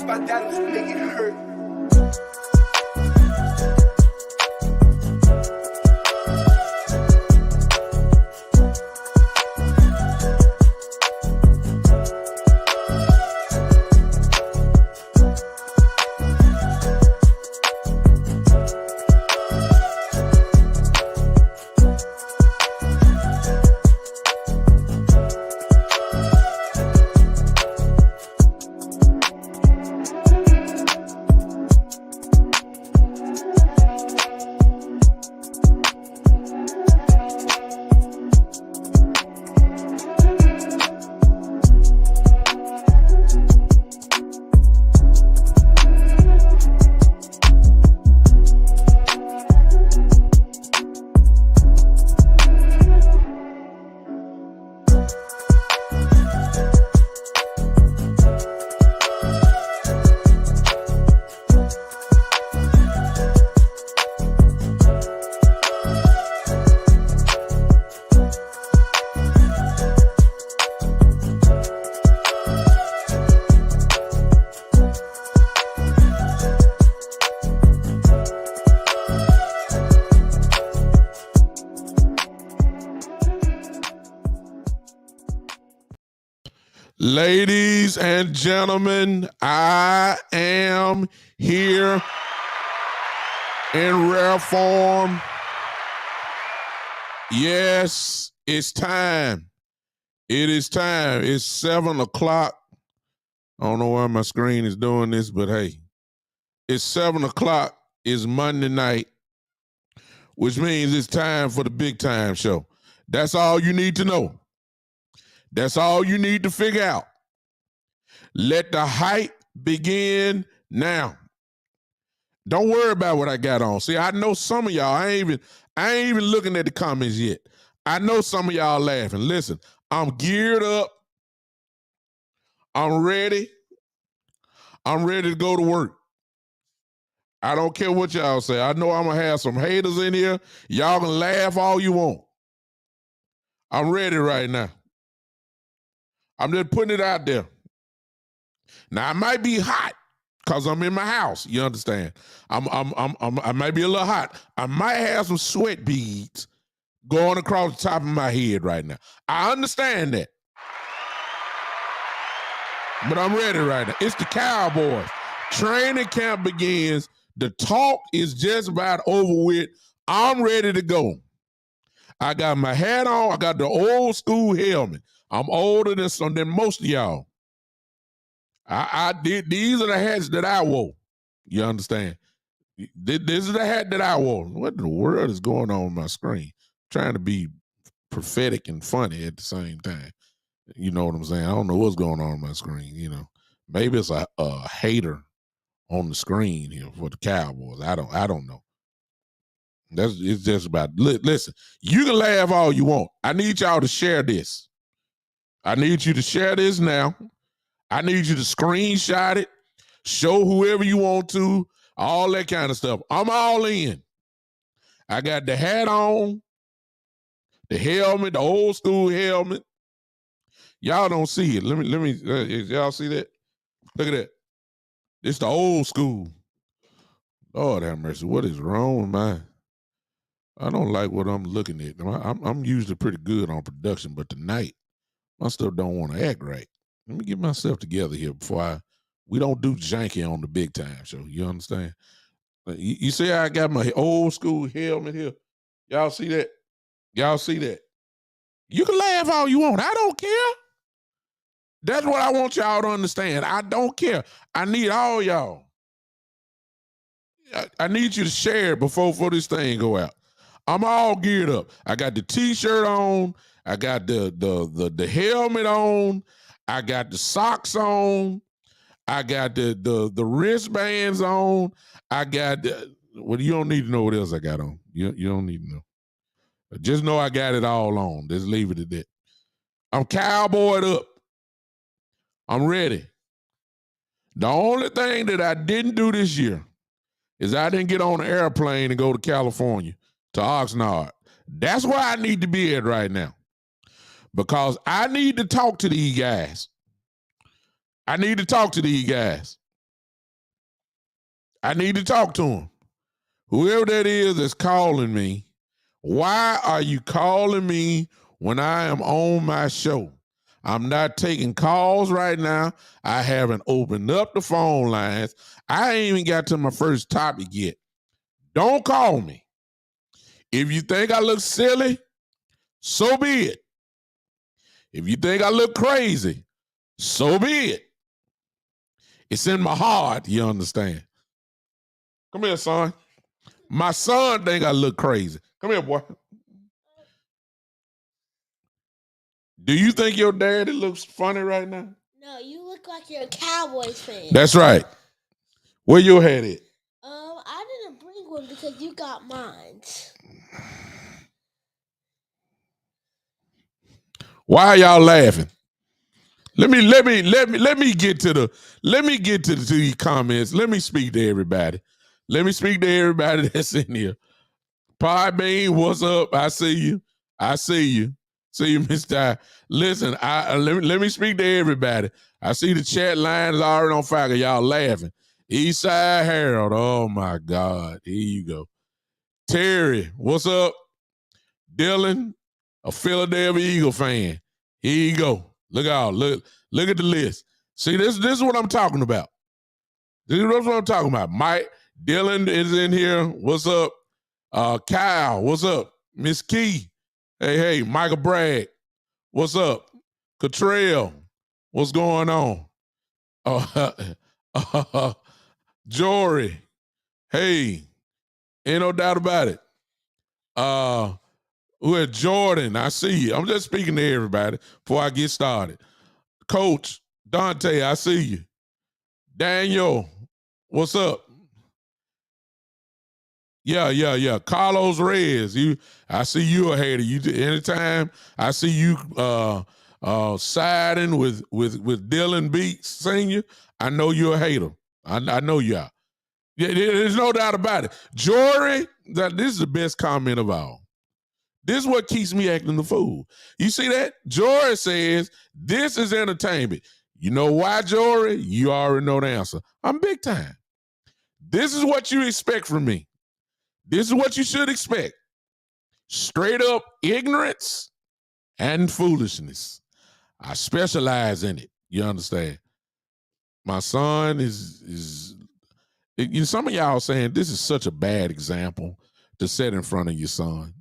my dad was making it hurt. Ladies and gentlemen, I am here in rare form. Yes, it's time. It is time. It's 7 o'clock. I don't know why my screen is doing this, but hey, it's 7 o'clock. It's Monday night, which means it's time for the big time show. That's all you need to know. That's all you need to figure out. Let the hype begin now. Don't worry about what I got on. See, I know some of y'all, I ain't even looking at the comments yet. I know some of y'all laughing. Listen, I'm geared up. I'm ready. I'm ready to go to work. I don't care what y'all say. I know I'm going to have some haters in here. Y'all can laugh all you want. I'm ready right now. I'm just putting it out there. Now, I might be hot because I'm in my house. You understand? I might be a little hot. I might have some sweat beads going across the top of my head right now. I understand that. But I'm ready right now. It's the Cowboys. Training camp begins. The talk is just about over with. I'm ready to go. I got my hat on. I got the old school helmet. I'm older than most of y'all. I did. These are the hats that I wore. You understand? This is the hat that I wore. What in the world is going on my screen? I'm trying to be prophetic and funny at the same time. You know what I'm saying? I don't know what's going on my screen. You know, maybe it's a hater on the screen here for the Cowboys. I don't know. It's just about. Listen, you can laugh all you want. I need y'all to share this. I need you to share this now. I need you to screenshot it, show whoever you want to, all that kind of stuff. I'm all in. I got the hat on, the helmet, the old school helmet. Y'all don't see it. Let me. Y'all see that? Look at that. It's the old school. Lord have mercy. What is wrong with mine? I don't like what I'm looking at. I'm usually pretty good on production, but tonight my stuff don't want to act right. Let me get myself together here before we don't do janky on the big time show. You understand? You see how I got my old school helmet here? Y'all see that? Y'all see that? You can laugh all you want. I don't care. That's what I want y'all to understand. I don't care. I need all y'all. I need you to share before this thing go out. I'm all geared up. I got the t-shirt on. I got the helmet on. I got the socks on. I got the wristbands on. I got well, you don't need to know what else I got on. You don't need to know. Just know I got it all on. Just leave it at that. I'm cowboyed up. I'm ready. The only thing that I didn't do this year is I didn't get on an airplane and go to California, to Oxnard. That's where I need to be at right now. Because I need to talk to these guys. I need to talk to these guys. I need to talk to him. Whoever that is that's calling me, why are you calling me when I am on my show? I'm not taking calls right now. I haven't opened up the phone lines. I ain't even got to my first topic yet. Don't call me. If you think I look silly, so be it. If you think I look crazy, so be it. It's in my heart, you understand? Come here, son. My son think I look crazy. Come here, boy. Do you think your daddy looks funny right now? No, you look like you're a Cowboys fan. That's right. Where your head at? I didn't bring one because you got mine. Why are y'all laughing? Let me get to these comments. Let me speak to everybody. Let me speak to everybody that's in here. Podbean, what's up? I see you. See you, Mr. Listen, let me speak to everybody. I see the chat line is already on fire. Y'all laughing. Eastside Harold. Oh my God. Here you go. Terry, what's up? Dylan, a Philadelphia Eagle fan. Here you go. Look at the list. See, this is what I'm talking about. This is what I'm talking about. Mike, Dylan is in here. What's up? Kyle, what's up? Miss Key. Hey, Michael Bragg. What's up? Cottrell, what's going on? Jory. Hey, ain't no doubt about it. We're Jordan. I see you. I'm just speaking to everybody before I get started. Coach Dante, I see you. Daniel, what's up? Yeah. Carlos Reyes, I see you a hater. You anytime I see you siding with Dylan Beats Senior, I know you're a hater. I know you are. Yeah, there's no doubt about it. Jory, this is the best comment of all. This is what keeps me acting the fool. You see that? Jory says, this is entertainment. You know why, Jory? You already know the answer. I'm big time. This is what you expect from me. This is what you should expect. Straight up ignorance and foolishness. I specialize in it. You understand? My son is some of y'all saying this is such a bad example to set in front of your son.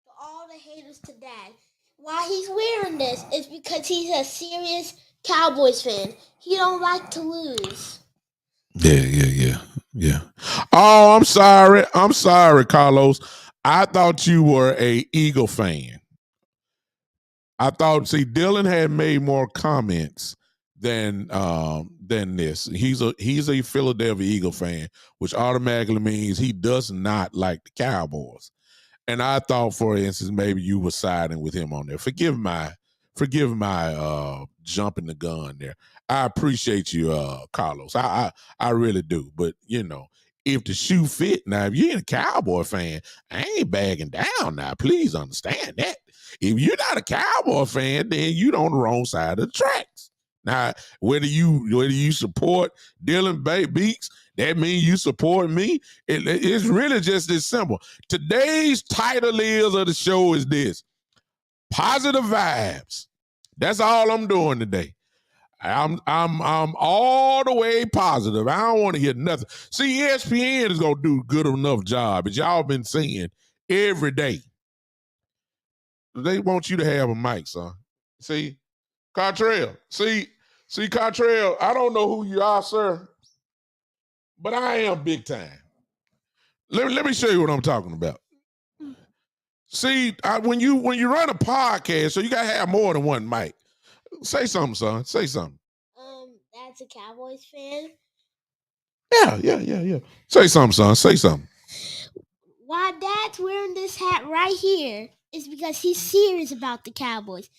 For all the haters to Dad, why he's wearing this is because he's a serious Cowboys fan. He don't like to lose. Yeah. Oh, I'm sorry, Carlos. I thought you were a Eagle fan. Dylan had made more comments than this. He's a Philadelphia Eagle fan, which automatically means he does not like the Cowboys. And I thought, for instance, maybe you were siding with him on there. Forgive my jumping the gun there. I appreciate you, Carlos. I really do. But if the shoe fit, now if you ain't a Cowboy fan, I ain't bagging down now. Please understand that. If you're not a Cowboy fan, then you're on the wrong side of the tracks. Now, whether you support Dylan Beats, that means you support me. It's really just this simple. Today's title of the show is this: positive vibes. That's all I'm doing today. I'm all the way positive. I don't want to hear nothing. See, ESPN is gonna do a good enough job, as y'all been seeing every day. They want you to have a mic, son. See, Cottrell. See, Cottrell. I don't know who you are, sir, but I am big time. Let me show you what I'm talking about. See, when you run a podcast, so you gotta have more than one mic. Say something, son. Say something. That's a Cowboys fan. Yeah. Say something, son. Say something. Why Dad's wearing this hat right here is because he's serious about the Cowboys.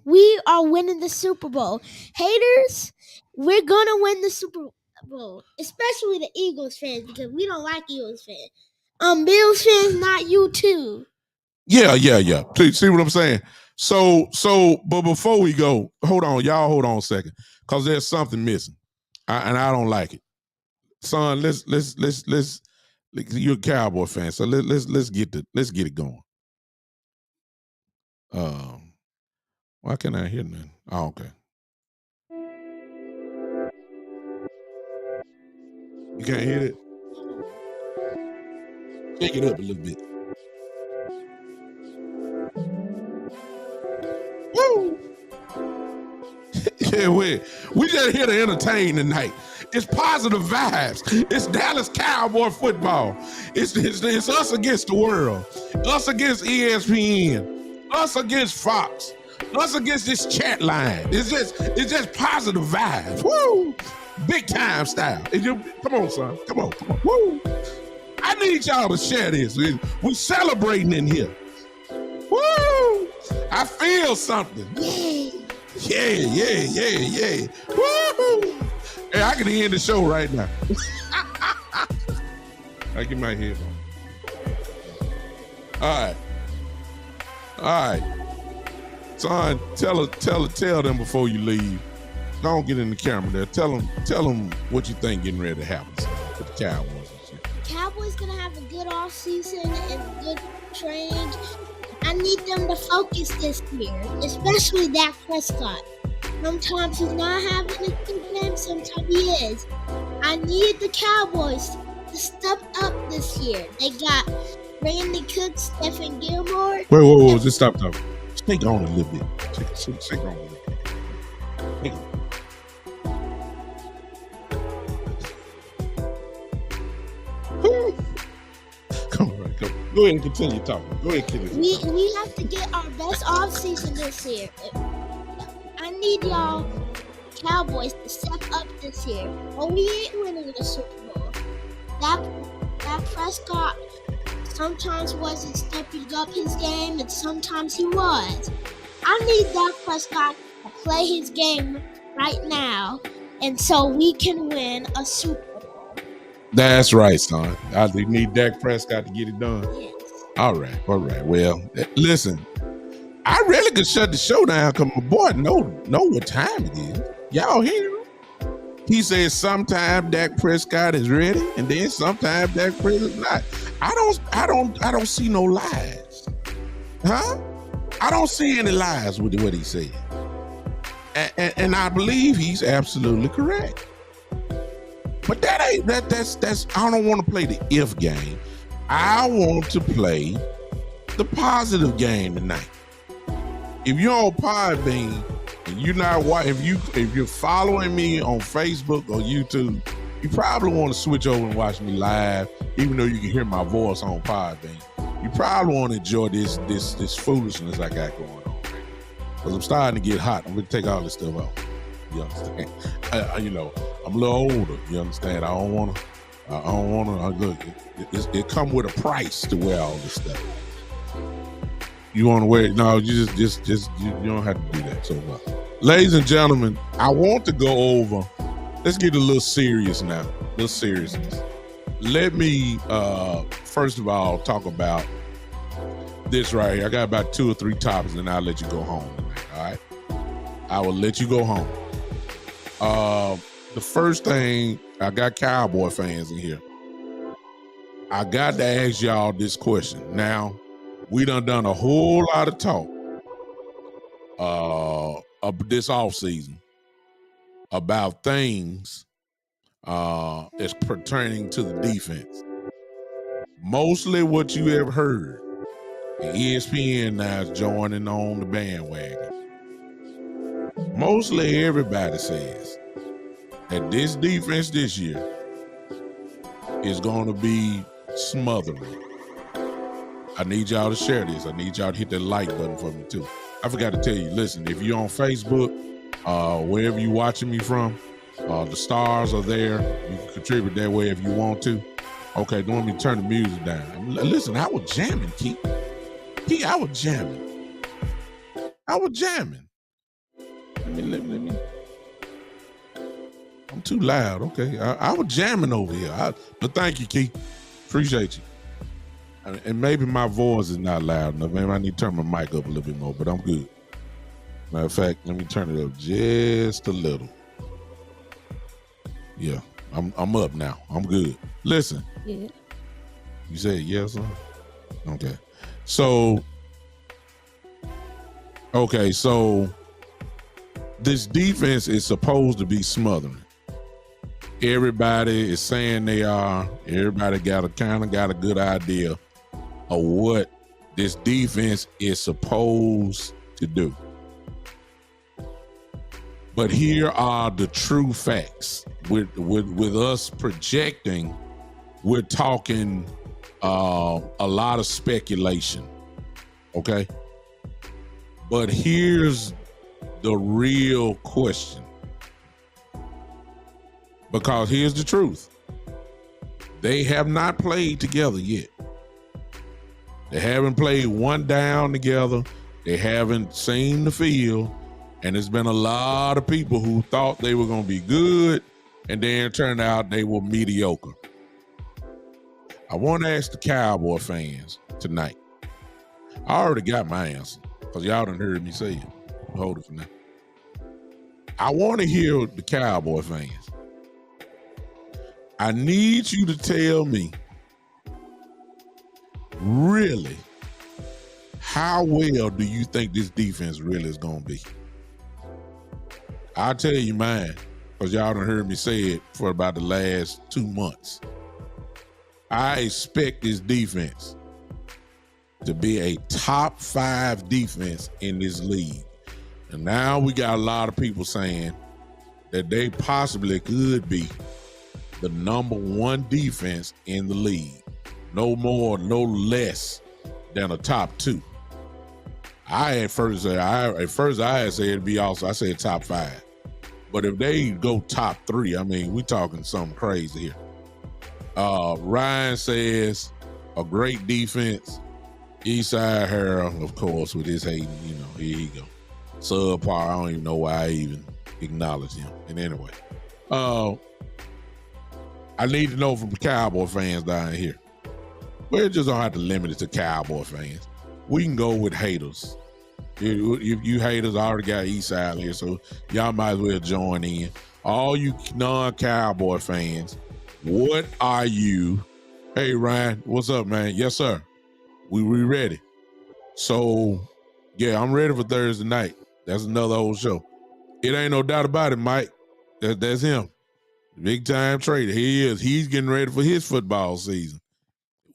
We are winning the Super Bowl. Haters, we're gonna win the Super Bowl, especially the Eagles fans, because we don't like Eagles fans. Bills fans, not you too. Yeah. Please see what I'm saying. So, but before we go, hold on, y'all. Hold on a second. because there's something missing, and I don't like it. Son, let's you're a Cowboy fan, so let's get it going. Why can't I hear nothing? Oh, okay. You can't hear it? Shake it up a little bit. Woo! Yeah, we just here to entertain tonight. It's positive vibes. It's Dallas Cowboy football. It's us against the world. Us against ESPN. Us against Fox. Us against this chat line. It's just positive vibes. Woo! Big time style. Come on, son. Come on. Woo! I need y'all to share this. We celebrating in here. Woo! I feel something. Yeah. Woo! Hey, I can end the show right now. I get my head on. All right. Son, tell them before you leave. Don't get in the camera there. Tell them what you think getting ready to happen with the Cowboys and shit. Cowboys gonna have a good off season and good training. I need them to focus this year, especially Dak Prescott. Sometimes he's not having a good game, sometimes he is. I need the Cowboys to step up this year. They got Brandon Cooks, Stephen Gilmore. Wait, just stop talking. Shake on a little bit. Shake on a little bit. Come on. Go ahead and continue talking. Go ahead, kid. We have to get our best offseason this year. I need y'all Cowboys to step up this year. Or we ain't winning the Super Bowl. That Prescott sometimes wasn't stepping up his game, and sometimes he was. I need Dak Prescott to play his game right now, and so we can win a Super Bowl. That's right, son. I need Dak Prescott to get it done. Yes. All right. Well, listen, I really could shut the show down because my boy know what time it is. Y'all hear him? He says sometimes Dak Prescott is ready, and then sometimes Dak Prescott is not. I don't see no lies. Huh? I don't see any lies with what he said. And I believe he's absolutely correct. But that's I don't want to play the if game. I want to play the positive game tonight. If you're on Podbean and you're not watching, if you're following me on Facebook or YouTube, you probably want to switch over and watch me live, even though you can hear my voice on Podbean. You probably want to enjoy this foolishness I got going on. Because I'm starting to get hot. I'm going to take all this stuff off. You understand? I'm a little older. You understand? I don't want to. Look, it come with a price to wear all this stuff. You want to wear it? No, you just you don't have to do that. So, ladies and gentlemen, I want to go over. Let's get a little serious now. A little seriousness. Let me first of all talk about this right here. I got about 2 or 3 topics, and I'll let you go home tonight. All right, I will let you go home. The first thing, I got Cowboy fans in here. I got to ask y'all this question. Now, we done a whole lot of talk of this offseason about things as pertaining to the defense. Mostly what you have heard, and ESPN now is joining on the bandwagon. Mostly everybody says that this defense this year is going to be smothering. I need y'all to share this. I need y'all to hit that like button for me too. I forgot to tell you, listen, if you're on Facebook, wherever you're watching me from, the stars are there. You can contribute that way if you want to. Okay, don't want me to turn the music down. Listen, I was jamming, Keith. I was jamming. Let me. I'm too loud. Okay, I was jamming over here. But thank you, Keith. Appreciate you. And maybe my voice is not loud enough. Maybe I need to turn my mic up a little bit more, but I'm good. Matter of fact, let me turn it up just a little. Yeah, I'm up now. I'm good. Listen, Yeah. you said yes, sir? Okay. So this defense is supposed to be smothering. Everybody is saying they are. Everybody got a good idea of what this defense is supposed to do. But here are the true facts. With us projecting, we're talking a lot of speculation. Okay? But here's the real question. Because here's the truth. They have not played together yet. They haven't played one down together. They haven't seen the field. And there's been a lot of people who thought they were going to be good, and then it turned out they were mediocre. I want to ask the Cowboy fans tonight. I already got my answer because y'all done heard me say it. Hold it for now. I want to hear the Cowboy fans. I need you to tell me, really, how well do you think this defense really is going to be? I'll tell you mine, because y'all done heard me say it for about the last 2 months. I expect this defense to be a top 5 defense in this league. And now we got a lot of people saying that they possibly could be the number 1 defense in the league. No more, no less than a top 2. At first I had said it'd be also, I said top 5. But if they go top 3, I mean, we talking something crazy here. Ryan says a great defense. Eastside Harold, of course, with his hating, here he go. Subpar, I don't even know why I even acknowledge him. And anyway, I need to know from the Cowboy fans down here. We just don't have to limit it to Cowboy fans. We can go with haters. If you haters, I already got Eastside here, so y'all might as well join in. All you non-Cowboy fans, what are you? Hey, Ryan, what's up, man? Yes, sir. We ready. So, yeah, I'm ready for Thursday night. That's another old show. It ain't no doubt about it, Mike. That's him. Big time trader. He is. He's getting ready for his football season,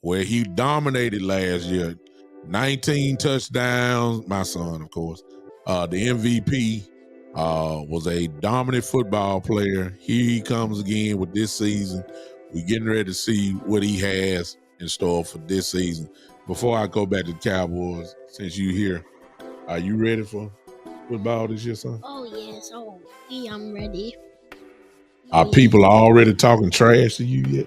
where he dominated last year. 19 touchdowns. My son, of course. The MVP was a dominant football player. Here he comes again with this season. We're getting ready to see what he has in store for this season. Before I go back to the Cowboys, since you're here, are you ready for football this year, son? Oh, yes. Oh, yeah, I'm ready. Are people already talking trash to you yet?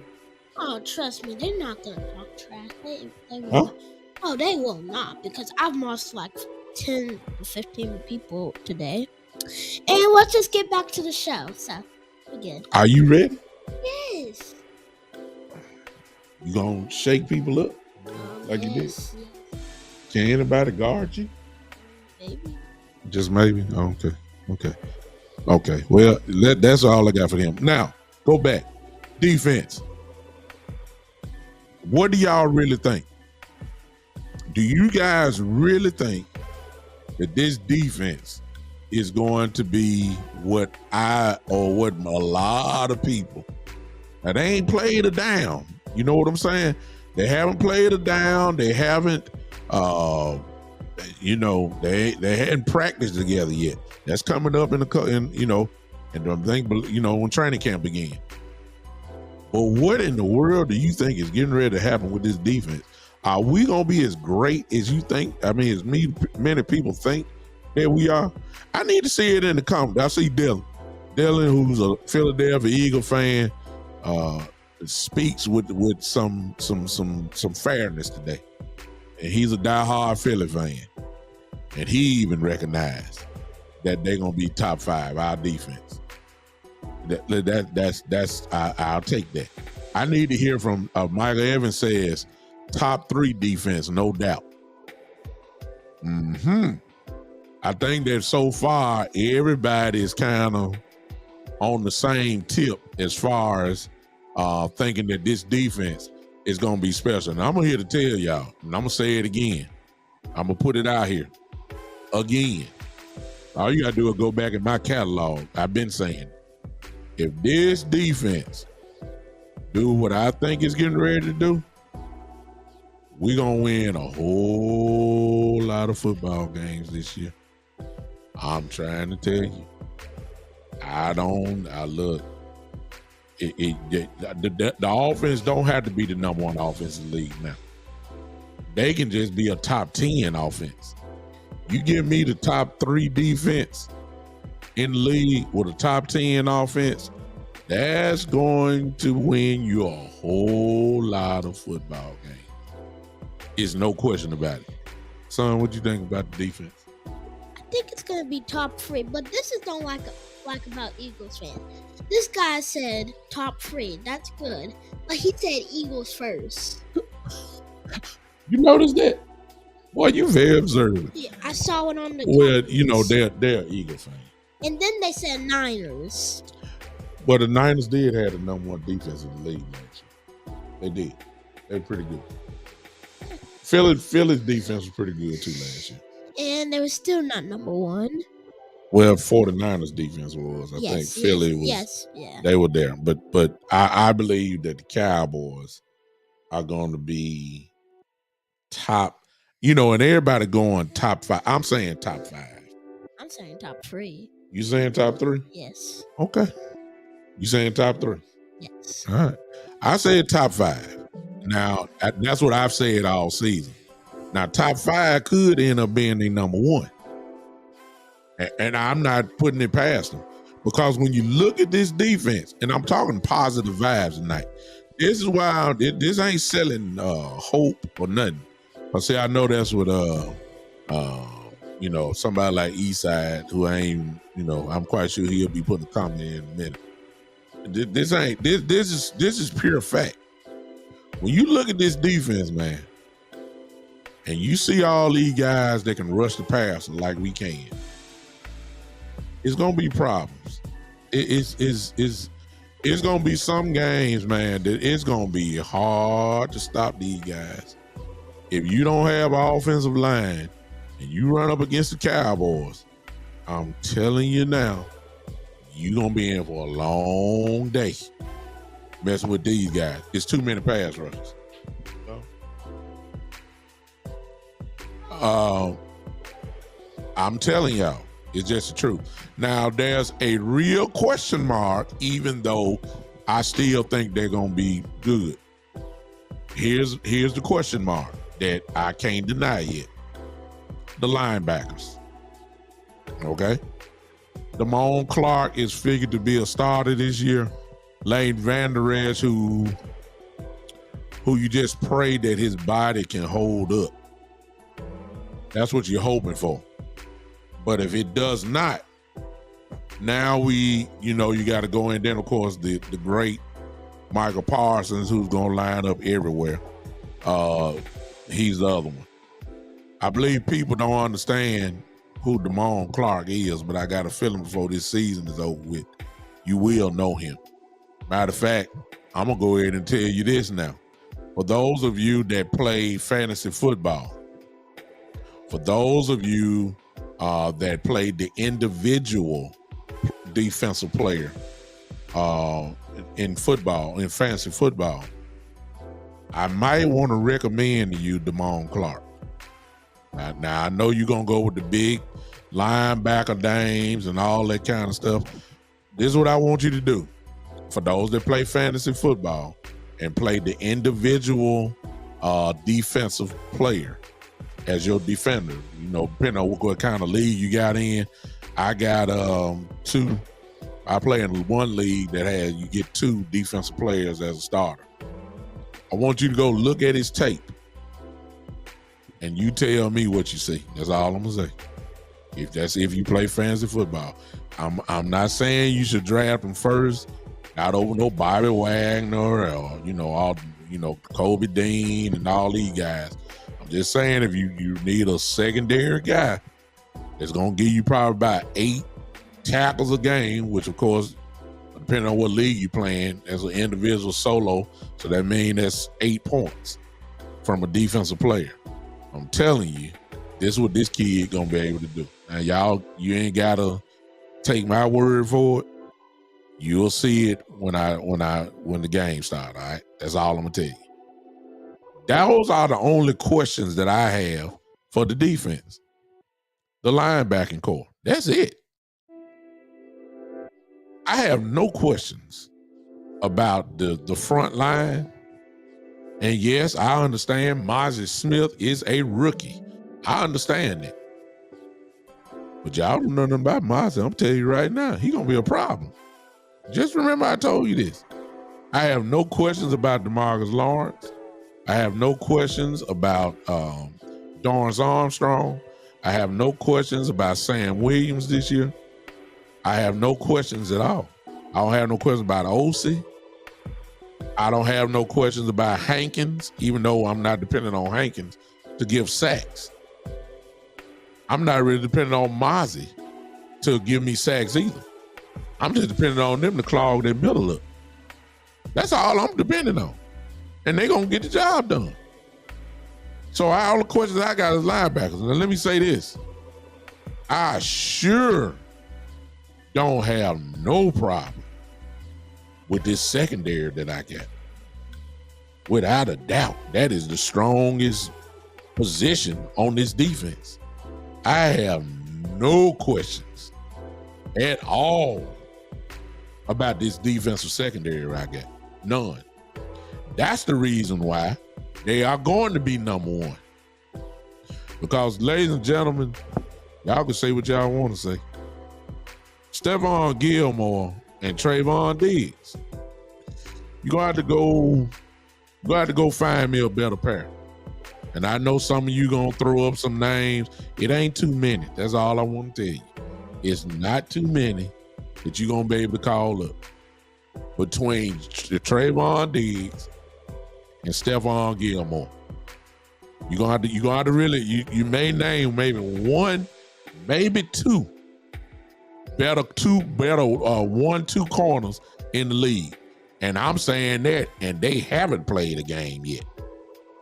Oh, trust me, they're not going to talk trash. They will Huh? not. Oh, they will not, because I've lost like 10 or 15 people today. And let's just get back to the show. So, we're good. Are you ready? Yes. You gonna shake people up like you did? Yes. Can anybody guard you? Maybe. Just maybe? Okay. Well, that's all I got for them. Now, go back. Defense. What do y'all really think? Do you guys really think that this defense is going to be what a lot of people, now they ain't played it down. You know what I'm saying? They haven't played it down. They haven't, they hadn't practiced together yet. That's coming up in I think, when training camp begins. But what in the world do you think is getting ready to happen with this defense? Are we going to be as great as you think? I mean, as many people think that we are? I need to see it in the comments. I see Dylan. Dylan, who's a Philadelphia Eagle fan, speaks with some fairness today. And he's a diehard Philly fan. And he even recognized that they're going to be top 5, our defense. I'll take that. I need to hear from Michael Evans says top 3 defense, no doubt. I think that so far everybody is kind of on the same tip as far as thinking that this defense is going to be special. And I'm here to tell y'all, and I'm going to say it again. I'm going to put it out here again. All you got to do is go back in my catalog. I've been saying, if this defense do what I think it's getting ready to do, we're going to win a whole lot of football games this year. I'm trying to tell you. The offense don't have to be the number one offense in the league now. They can just be a top 10 offense. You give me the top 3 defense in the league with a top 10 offense, that's going to win you a whole lot of football games. It's no question about it. Son, what you think about the defense? I think it's gonna be top 3, but this is don't like about Eagles fans. This guy said top 3. That's good, but he said Eagles first. You noticed that? Boy, you very observant. Yeah, I saw it on the. Well, you know they're Eagles fans. And then they said Niners. But the Niners did have the number 1 defense in the league last year. They did. They're pretty good. Philly's defense was pretty good too last year. And they were still not number 1. Well, 49ers defense was. I think Philly was. Yes, yeah. They were there. But I believe that the Cowboys are going to be top, and everybody going top 5. I'm saying top 5. I'm saying top 3. You saying top 3? Yes. Okay. You saying top 3? Yes. All right. I said top 5. Now, that's what I've said all season. Now, top 5 could end up being the number 1. And I'm not putting it past them. Because when you look at this defense, and I'm talking positive vibes tonight, this is why this ain't selling hope or nothing. I say I know that's what somebody like Eastside, who ain't, I'm quite sure he'll be putting a comment in a minute. This is pure fact. When you look at this defense, man, and you see all these guys that can rush the passer like we can, it's gonna be problems. It's gonna be some games, man, that it's gonna be hard to stop these guys. If you don't have an offensive line and you run up against the Cowboys, I'm telling you now, you're gonna be in for a long day messing with these guys. It's too many pass rushers. I'm telling y'all, it's just the truth. Now, there's a real question mark, even though I still think they're gonna be good. Here's the question mark that I can't deny yet. The linebackers. Okay? Damone Clark is figured to be a starter this year. Lane Vander Esch, who you just pray that his body can hold up. That's what you're hoping for. But if it does not, now you got to go in. Then, of course, the great Michael Parsons, who's going to line up everywhere. He's the other one. I believe people don't understand who Damone Clark is, but I got a feeling before this season is over with, you will know him. Matter of fact, I'm going to go ahead and tell you this now. For those of you that play fantasy football, for those of you that play the individual defensive player in football, in fantasy football, I might want to recommend to you Damone Clark. Now, I know you're going to go with the big linebacker names and all that kind of stuff. This is what I want you to do. For those that play fantasy football and play the individual defensive player as your defender, depending on what kind of league you got in. I got 2. I play in one league that you get 2 defensive players as a starter. I want you to go look at his tape and you tell me what you see. That's all I'm gonna say. If you play fantasy football, I'm not saying you should draft him first, not over no Bobby Wagner or Kobe Dean and all these guys. I'm just saying if you need a secondary guy that's gonna give you probably about 8 tackles a game, which of course depending on what league you're playing, as an individual solo. So that means that's 8 points from a defensive player. I'm telling you, this is what this kid gonna be able to do. Now, y'all, you ain't gotta take my word for it. You'll see it when the game starts. All right, that's all I'm gonna tell you. Those are the only questions that I have for the defense, the linebacking core. That's it. I have no questions about the front line. And yes, I understand Mozzie Smith is a rookie. I understand that. But y'all don't know nothing about Mozzie. I'm telling you right now, he's going to be a problem. Just remember I told you this. I have no questions about DeMarcus Lawrence. I have no questions about Dorrance Armstrong. I have no questions about Sam Williams this year. I have no questions at all. I don't have no questions about OC. I don't have no questions about Hankins, even though I'm not dependent on Hankins to give sacks. I'm not really dependent on Mozzie to give me sacks either. I'm just dependent on them to clog their middle up. That's all I'm depending on. And they're going to get the job done. So all the questions I got is linebackers. Now let me say this. I sure don't have no problem with this secondary that I got. Without a doubt, that is the strongest position on this defense. I have no questions at all about this defensive secondary I got. None. That's the reason why they are going to be number one. Because, ladies and gentlemen, y'all can say what y'all want to say. Stephon Gilmore and Trayvon Diggs. You're gonna have to go find me a better pair. And I know some of you gonna throw up some names. It ain't too many. That's all I want to tell you. It's not too many that you're gonna be able to call up between Trayvon Diggs and Stephon Gilmore. You're gonna have to really, you may name maybe one, maybe two better 1-2 corners in the league. And I'm saying that, and they haven't played a game yet.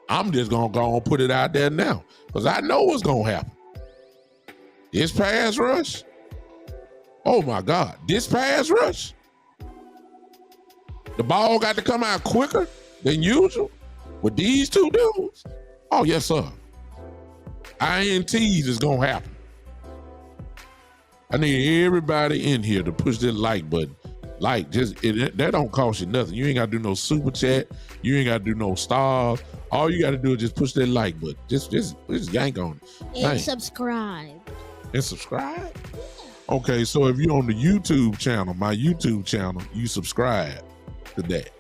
I'm just gonna go and put it out there now, because I know what's gonna happen. This pass rush, oh my God, this pass rush, the ball got to come out quicker than usual with these two dudes. Oh yes, sir. INTs is gonna happen. I need everybody in here to push that like button. Like, that don't cost you nothing. You ain't got to do no super chat. You ain't got to do no stars. All you got to do is just push that like button. Just yank on it. And subscribe. And subscribe? Okay, so if you're on the YouTube channel, my YouTube channel, you subscribe to that.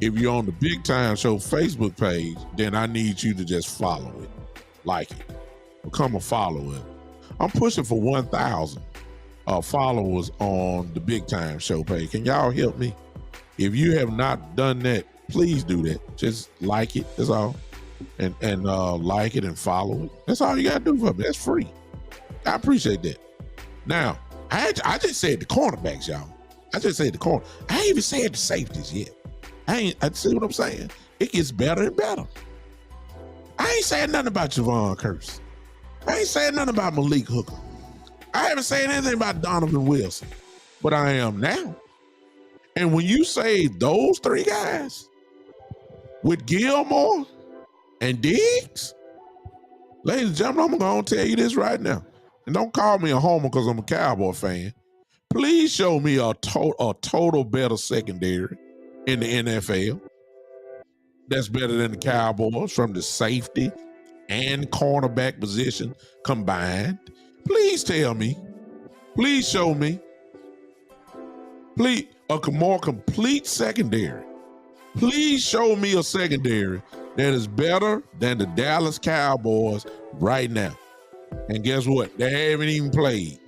If you're on the Big Time Show Facebook page, then I need you to just follow it. Like it. Become a follower. I'm pushing for 1,000 followers on the Big Time Show page. Can y'all help me? If you have not done that, please do that. Just like it. That's all. And like it and follow it. That's all you gotta do for me. That's free. I appreciate that. Now, I just said the cornerbacks, y'all. I just said the corner. I ain't even said the safeties yet. I see what I'm saying. It gets better and better. I ain't saying nothing about Javon Curse. I ain't saying nothing about Malik Hooker. I haven't said anything about Donovan Wilson, but I am now. And when you say those three guys with Gilmore and Diggs, ladies and gentlemen, I'm going to tell you this right now. And don't call me a homer because I'm a Cowboy fan. Please show me a total better secondary in the NFL that's better than the Cowboys from the safety and cornerback position combined. Please tell me. Please show me. Please, a more complete secondary. Please show me a secondary that is better than the Dallas Cowboys right now. And guess what? They haven't even played.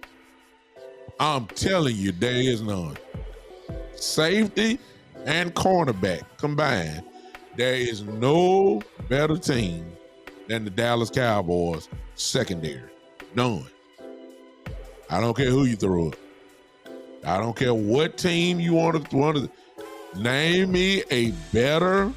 I'm telling you, there is none. Safety and cornerback combined, there is no better team than the Dallas Cowboys secondary. None. I don't care who you throw up. I don't care what team you want to name me a better.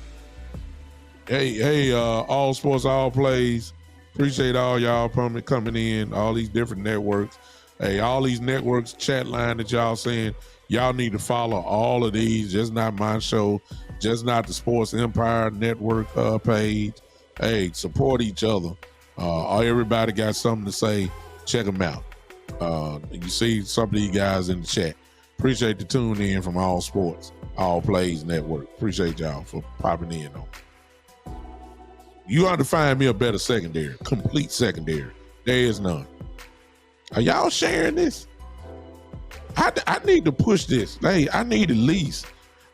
Hey, all sports, all plays. Appreciate all y'all coming in, all these different networks. Hey, all these networks, chat line that y'all saying, y'all need to follow all of these, just not my show, just not the Sports Empire Network page. Hey, support each other. Everybody got something to say, check them out. You see some of these guys in the chat. Appreciate the tune in from All Sports, All Plays Network. Appreciate y'all for popping in on. You ought to find me a better secondary, complete secondary. There is none. Are y'all sharing this? I need to push this. Hey, I need at least,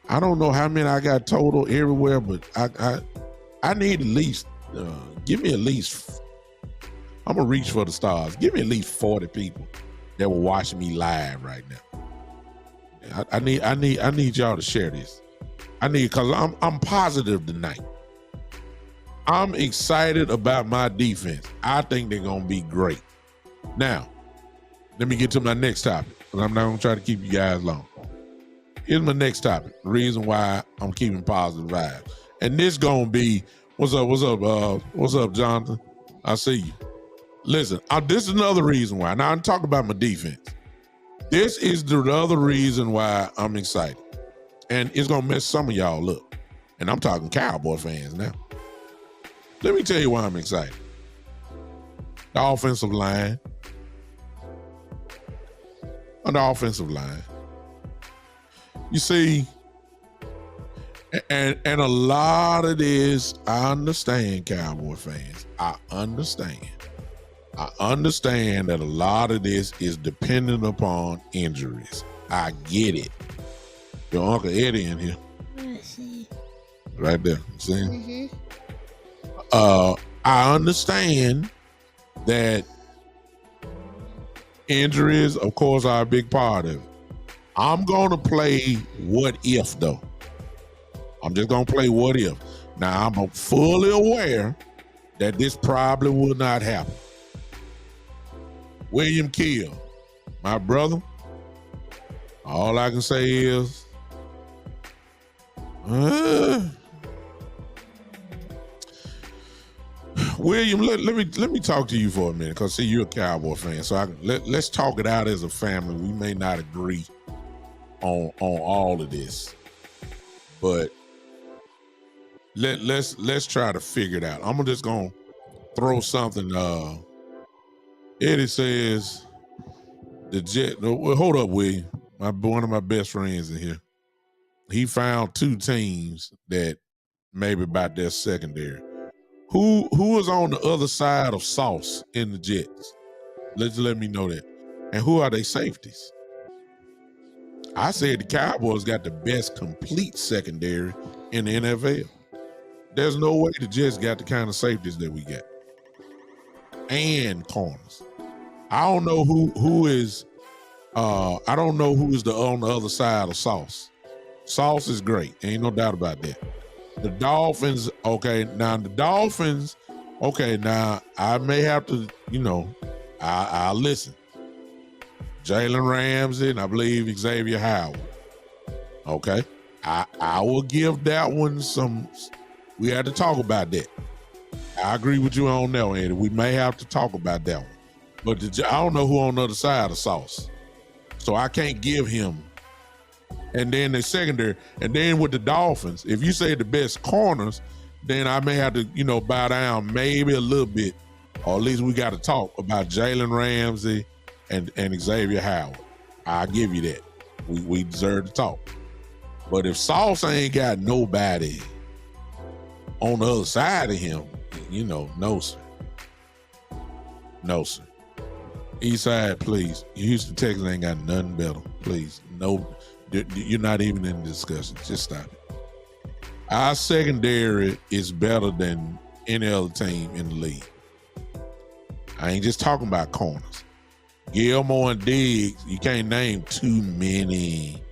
I don't know how many I got total everywhere, but I need at least, give me at least, I'm gonna reach for the stars. Give me at least 40 people that will watch me live right now. I need y'all to share this. Cause I'm positive tonight. I'm excited about my defense. I think they're gonna be great. Now, let me get to my next topic, because I'm not gonna try to keep you guys long. Here's my next topic. The reason why I'm keeping positive vibes. And this gonna be, what's up, Jonathan? I see you. Listen, this is another reason why. Now I'm talking about my defense. This is the other reason why I'm excited. And it's gonna mess some of y'all up. And I'm talking Cowboy fans now. Let me tell you why I'm excited. The offensive line. On the offensive line. You see, and a lot of this, I understand, Cowboy fans. I understand that a lot of this is dependent upon injuries. I get it. Your Uncle Eddie in here. I see. Right there. See? Mm-hmm. I understand that injuries, of course, are a big part of it. I'm going to play what if, though. I'm just going to play what if. Now, I'm fully aware that this probably will not happen. William Kill, my brother, all I can say is, William, let me talk to you for a minute, because see, you're a Cowboy fan, so let's talk it out as a family. We may not agree on all of this, but let's try to figure it out. I'm just gonna throw something. Eddie says the Jet. Well, hold up, William. One of my best friends in here. He found two teams that maybe about their secondary. Who is on the other side of Sauce in the Jets? Let me know that. And who are they safeties? I said the Cowboys got the best complete secondary in the NFL. There's no way the Jets got the kind of safeties that we got. And corners. I don't know who is I don't know who is on the other side of Sauce. Sauce is great. Ain't no doubt about that. The Dolphins, okay, now I may have to, I'll listen. Jalen Ramsey, and I believe Xavier Howard. Okay. I will give that one some, we had to talk about that. I agree with you on that one, Eddie. We may have to talk about that one. But I don't know who on the other side of Sauce. So I can't give him. And then the secondary, and then with the Dolphins, if you say the best corners, then I may have to, bow down maybe a little bit, or at least we got to talk about Jalen Ramsey and Xavier Howard. I'll give you that. We deserve to talk. But if Sauce ain't got nobody on the other side of him, no, sir. No, sir. Eastside, please. Houston, Texas ain't got nothing better. Please. No. You're not even in the discussion. Just stop it. Our secondary is better than any other team in the league. I ain't just talking about corners. Gilmore and Diggs, you can't name too many.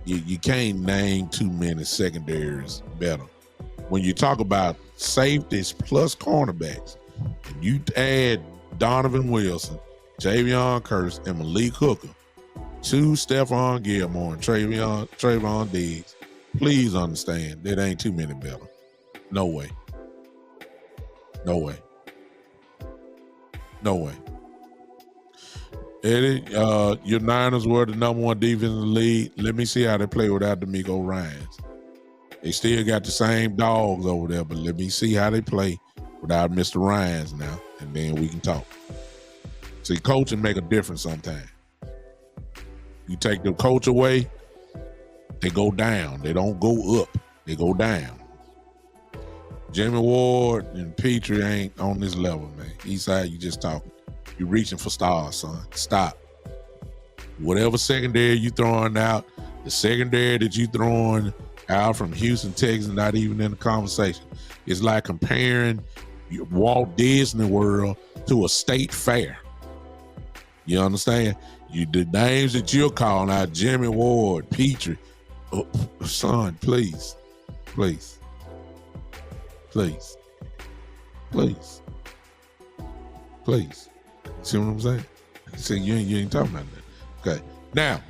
You can't name too many secondaries better. When you talk about safeties plus cornerbacks, and you add Donovan Wilson, Javion Curse, and Malik Hooker to Stephon Gilmore and Trayvon Diggs, please understand there ain't too many better. No way. No way. No way. Eddie, your Niners were the #1 defense in the league. Let me see how they play without D'Amico Ryans. They still got the same dogs over there, but let me see how they play without Mr. Ryans now, and then we can talk. See, coaching make a difference sometimes. You take the coach away, they go down. They don't go up. They go down. Jimmy Ward and Petrie ain't on this level, man. Eastside, you just talking. You reaching for stars, son. Stop. Whatever secondary you throwing out, the secondary that you throwing out from Houston, Texas, not even in the conversation. It's like comparing Walt Disney World to a state fair. You understand? The names that you're calling out, Jimmy Ward, Petrie, son, please. Please. Please. Please. Please. See what I'm saying? See, you ain't talking about that. Okay. Now,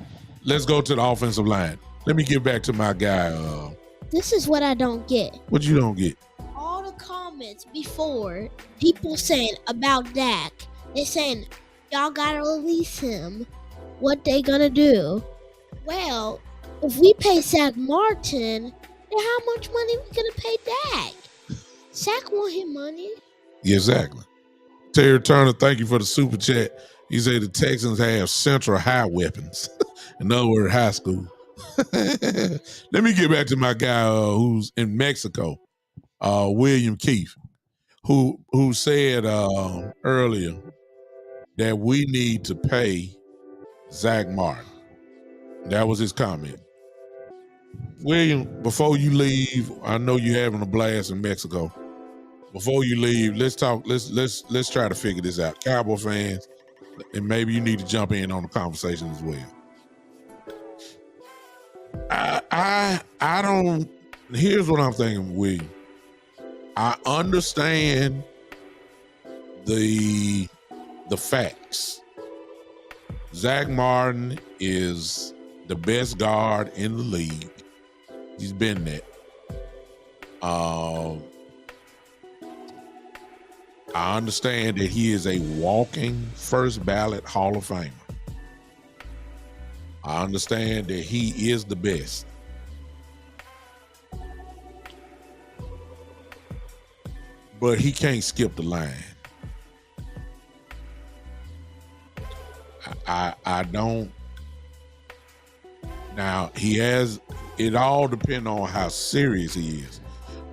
let's go to the offensive line. Let me get back to my guy. This is what I don't get. What you don't get? All the comments before, people saying about Dak, they saying, y'all gotta release him. What they gonna do? Well, if we pay Zach Martin, then how much money we gonna pay Dak? Zach want his money. Yeah, exactly. Terry Turner, thank you for the super chat. He said the Texans have central high weapons. In other words, high school. Let me get back to my guy who's in Mexico, William Keefe, who said earlier that we need to pay Zach Martin. That was his comment. William, before you leave, I know you're having a blast in Mexico. Before you leave, let's talk. Let's try to figure this out, Cowboy fans, and maybe you need to jump in on the conversation as well. I don't. Here's what I'm thinking, William. I understand the facts. Zach Martin is the best guard in the league. He's been there. I understand that he is a walking first ballot Hall of Famer. I understand that he is the best. But he can't skip the line. I don't. Now, he has, it all depends on how serious he is.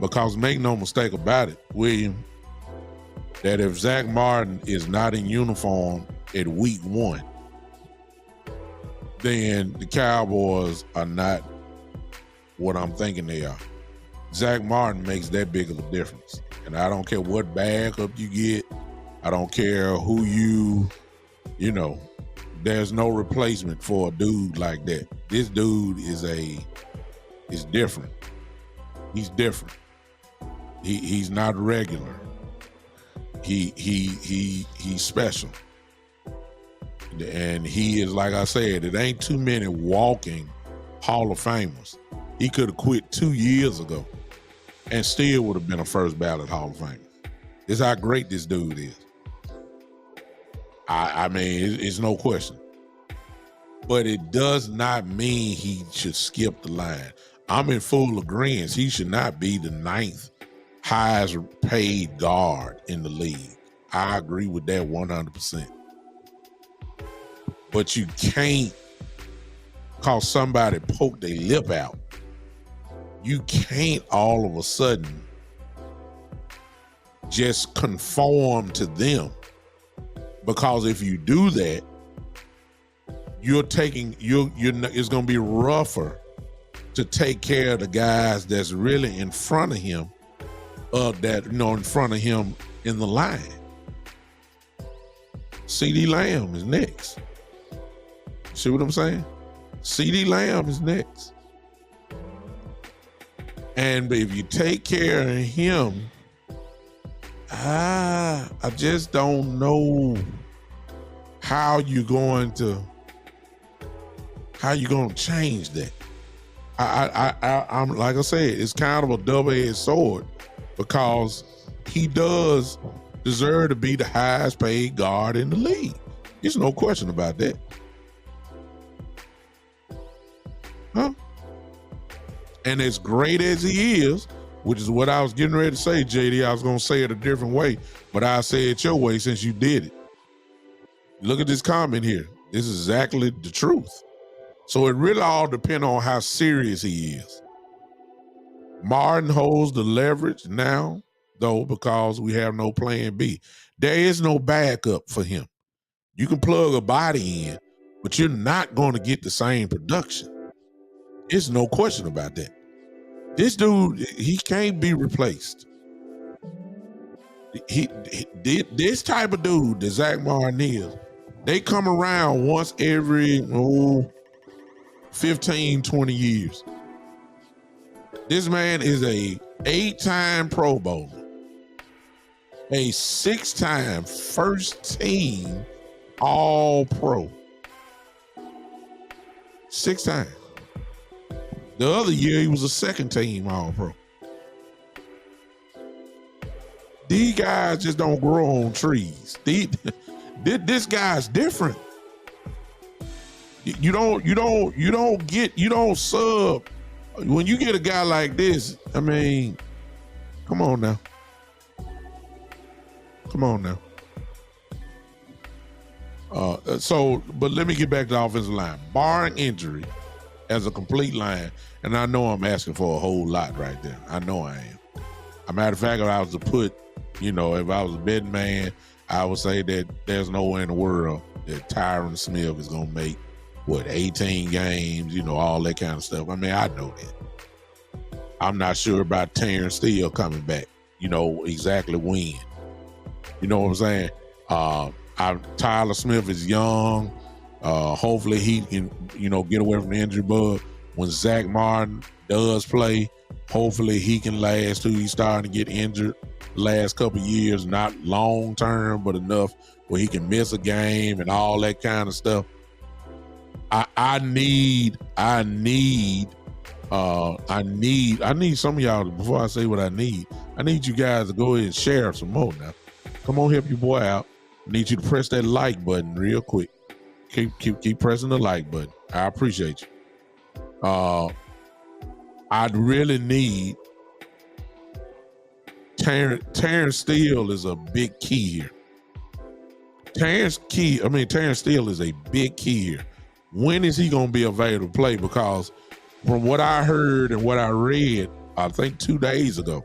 Because make no mistake about it, William, that if Zach Martin is not in uniform at week 1, then the Cowboys are not what I'm thinking they are. Zach Martin makes that big of a difference. And I don't care what backup you get. I don't care who you know, there's no replacement for a dude like that. This dude is different. He's different. He's not regular. He's special. And he is, like I said, it ain't too many walking Hall of Famers. He could have quit 2 years ago and still would have been a first ballot Hall of Famer. It's how great this dude is. I mean, it's no question. But it does not mean he should skip the line. I'm in full agreement. He should not be the 9th highest paid guard in the league. I agree with that 100%. But you can't, cause somebody poked their lip out, you can't all of a sudden just conform to them. Because if you do that, it's going to be rougher to take care of the guys that's really in front of him, in front of him in the line. CeeDee Lamb is next. See what I'm saying? CeeDee Lamb is next. And if you take care of him, I just don't know how you're going to How you gonna change that? I'm like I said, it's kind of a double-edged sword because he does deserve to be the highest paid guard in the league. There's no question about that. Huh? And as great as he is, which is what I was getting ready to say, JD, I was going to say it a different way, but I say it your way since you did it. Look at this comment here. This is exactly the truth. So it really all depends on how serious he is. Martin holds the leverage now, though, because we have no plan B. There is no backup for him. You can plug a body in, but you're not going to get the same production. There's no question about that. This dude, he can't be replaced. This type of dude that Zach Martin is, they come around once every 15, 20 years. This man is a 8-time Pro Bowler, a 6-time first team All-Pro. 6 times. The other year, he was a second team All-Pro. These guys just don't grow on trees. This guy's different. You don't sub. When you get a guy like this, I mean, come on now. But let me get back to the offensive line. Barring injury, as a complete line, and I know I'm asking for a whole lot right there. I know I am. As a matter of fact, if I was to put, if I was a betting man, I would say that there's no way in the world that Tyron Smith is going to make, 18 games, all that kind of stuff. I mean, I know that. I'm not sure about Terrence Steele coming back, exactly when. You know what I'm saying? Tyler Smith is young. Hopefully he can, get away from the injury bug. When Zach Martin does play, hopefully he can last too. He's starting to get injured the last couple of years, not long term, but enough where he can miss a game and all that kind of stuff. I need some of y'all, before I say what I need you guys to go ahead and share some more now. Come on, help your boy out. I need you to press that like button real quick. Keep pressing the like button. I appreciate you. I'd really need Terrence Steele is a big key here. Terrence Steele is a big key here. When is he going to be available to play? Because from what I heard and what I read, I think 2 days ago,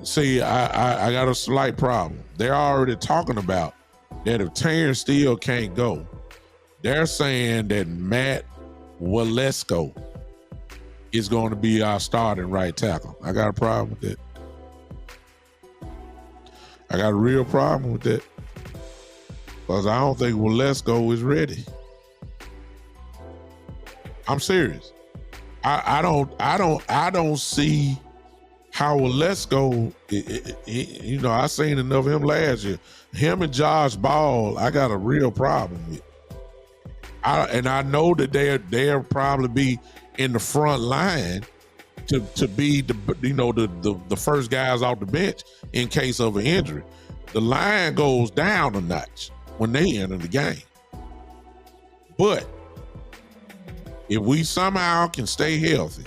see, I got a slight problem. They're already talking about that if Terrence Steele can't go, they're saying that Matt Walesko is going to be our starting right tackle. I got a problem with that. I got a real problem with that. Because I don't think Walesko is ready. I'm serious. I don't see how Walesko, I seen enough of him last year. Him and Josh Ball, I got a real problem with. I know that they'll probably be in the front line to be the first guys off the bench in case of an injury. The line goes down a notch when they enter the game. But if we somehow can stay healthy,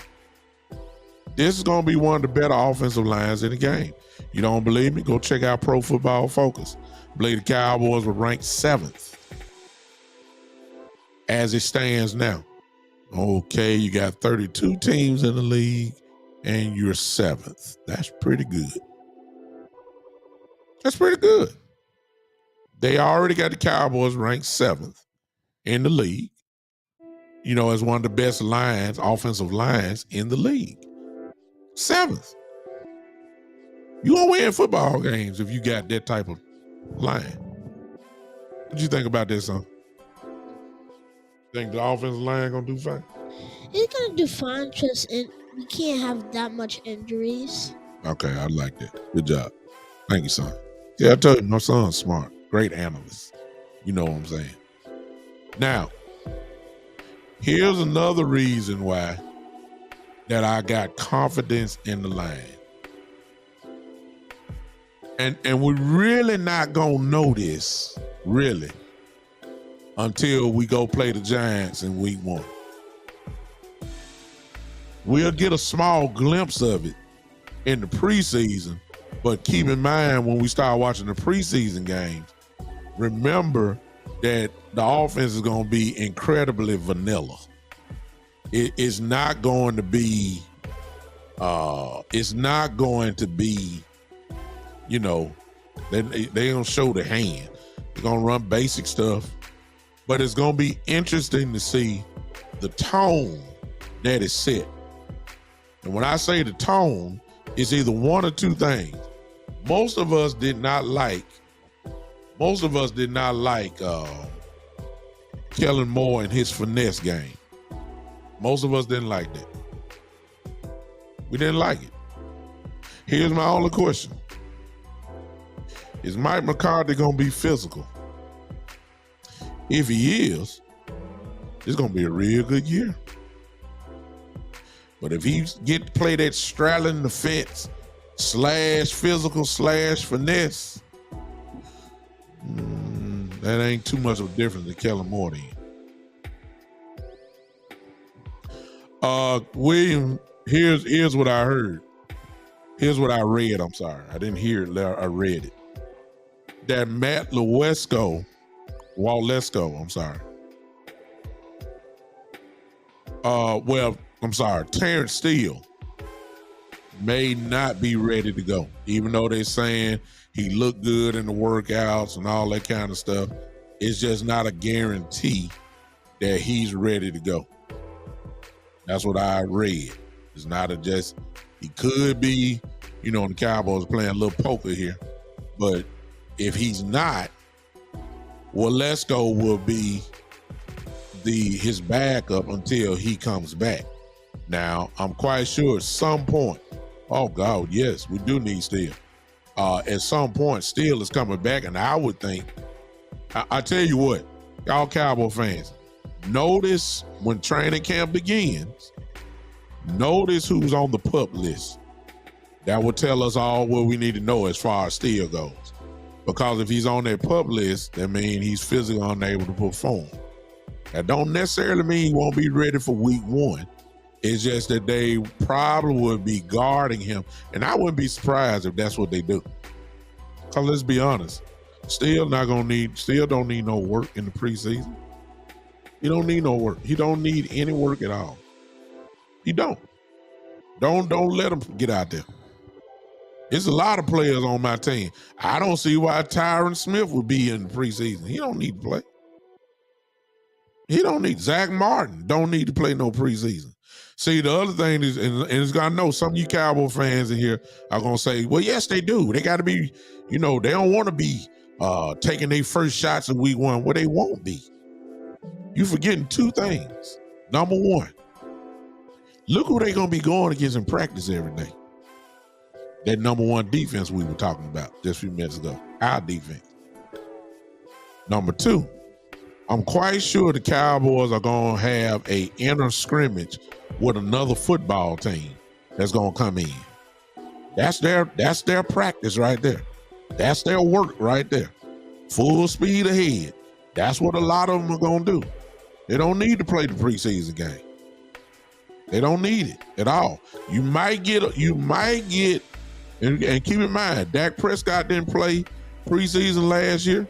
this is going to be one of the better offensive lines in the game. You don't believe me? Go check out Pro Football Focus. I believe the Cowboys were ranked 7th as it stands now. Okay, you got 32 teams in the league and you're 7th. That's pretty good. That's pretty good. They already got the Cowboys ranked 7th in the league, as one of the best lines, offensive lines in the league. 7th. You gonna win football games if you got that type of line. What you think about this, son? Think the offensive line gonna do fine? It's gonna do fine, just we can't have that much injuries. Okay, I like that. Good job. Thank you, son. Yeah, I told you, my son's smart. Great analyst. You know what I'm saying. Now, Here's another reason why that I got confidence in the line. And we're really not gonna know this, really, until we go play the Giants in week 1. We'll get a small glimpse of it in the preseason, but keep in mind when we start watching the preseason games, remember that the offense is gonna be incredibly vanilla. It's not going to be, you know, they don't show the hand. They're gonna run basic stuff, but it's gonna be interesting to see the tone that is set. And when I say the tone, it's either one or two things. Most of us did not like Kellen Moore and his finesse game. Most of us didn't like that. We didn't like it. Here's my only question. Is Mike McCarthy gonna be physical? If he is, it's gonna be a real good year. But if he get to play that straddling the fence / physical / finesse, that ain't too much of a difference than Kellen Moore then. William, here's what I heard. Here's what I read. I'm sorry. I didn't hear it. I read it. That Matt Waletzko, I'm sorry. Terrence Steele may not be ready to go, even though they're saying he looked good in the workouts and all that kind of stuff. It's just not a guarantee that he's ready to go. That's what I read. It's not he could be, the Cowboys playing a little poker here. But if he's not, Waletzko will be his backup until he comes back. Now, I'm quite sure at some point, oh God, yes, we do need Steele. At some point, Steele is coming back, and I would think, I tell you what, y'all Cowboy fans, notice when training camp begins, notice who's on the PUP list. That will tell us all what we need to know as far as Steele goes. Because if he's on that PUP list, that means he's physically unable to perform. That don't necessarily mean he won't be ready for week 1. It's just that they probably would be guarding him. And I wouldn't be surprised if that's what they do. Because let's be honest, Steele don't need no work in the preseason. He don't need no work. He don't need any work at all. He don't. Don't let him get out there. There's a lot of players on my team. I don't see why Tyron Smith would be in the preseason. He don't need to play. He don't need. Zach Martin don't need to play no preseason. See, the other thing is, and it's gonna know some of you Cowboy fans in here are gonna say, well, yes, they do. They got to be, they don't want to be taking their first shots in week 1. Well, they won't be. You forgetting two things. Number one, look who they gonna be going against in practice every day. That number 1 defense we were talking about just a few minutes ago, our defense. Number 2, I'm quite sure the Cowboys are gonna have a inner scrimmage with another football team that's gonna come in. That's their practice right there. That's their work right there. Full speed ahead. That's what a lot of them are gonna do. They don't need to play the preseason game. They don't need it at all. You might get, and keep in mind, Dak Prescott didn't play preseason last year.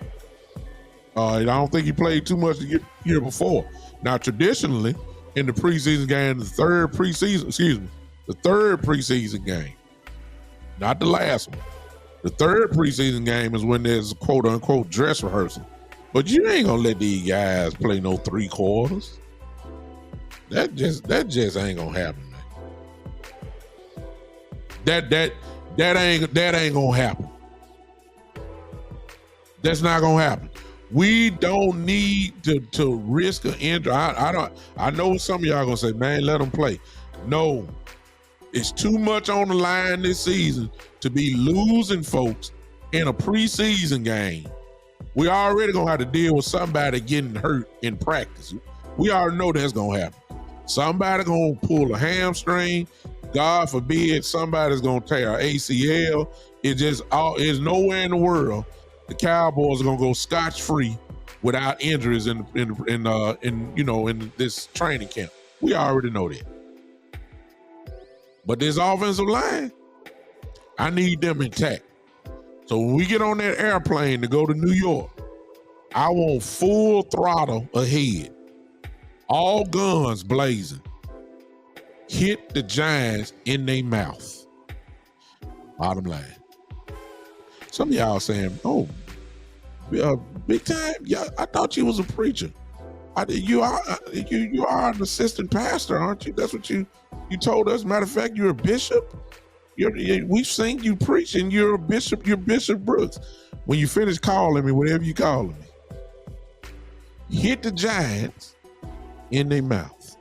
I don't think he played too much the year before. Now, traditionally, in the preseason game, the third preseason game, not the last one. The third preseason game is when there's a quote unquote dress rehearsal. But you ain't gonna let these guys play no 3 quarters. That just ain't gonna happen, man. That ain't gonna happen. That's not gonna happen. We don't need to risk an injury. I know some of y'all gonna say, man, let them play. No, it's too much on the line this season to be losing folks in a preseason game. We already gonna have to deal with somebody getting hurt in practice. We already know that's gonna happen. Somebody gonna pull a hamstring. God forbid somebody's gonna tear an ACL. It's nowhere in the world the Cowboys are gonna go scotch free without injuries in this training camp. We already know that. But this offensive line, I need them intact. So when we get on that airplane to go to New York, I want full throttle ahead. All guns blazing. Hit the Giants in their mouth. Bottom line. Some of y'all saying, "Oh, big time. Yeah, I thought you was a preacher. You are an assistant pastor, aren't you? That's what you told us. Matter of fact, you're a bishop. We've seen you preach, and you're a bishop. You're Bishop Brooks. When you finish calling me, whatever you calling me, hit the Giants in their mouth."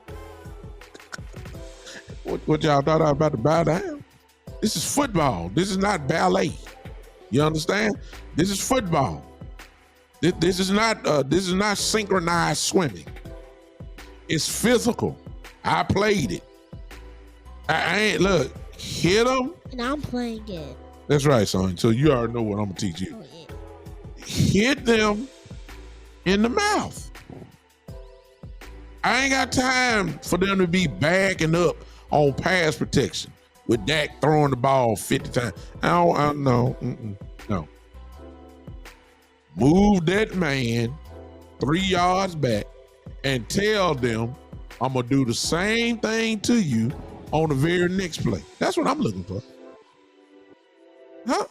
What y'all thought I was about to bow down? This is football. This is not ballet. You understand? This is football. This is not synchronized swimming. It's physical. I played it. I ain't look. Hit them. And I'm playing it. That's right, son. So you already know what I'm gonna teach you. Oh, yeah. Hit them in the mouth. I ain't got time for them to be backing up on pass protection with Dak throwing the ball 50 times. No. Move that man 3 yards back and tell them I'm gonna do the same thing to you on the very next play. That's what I'm looking for. Huh?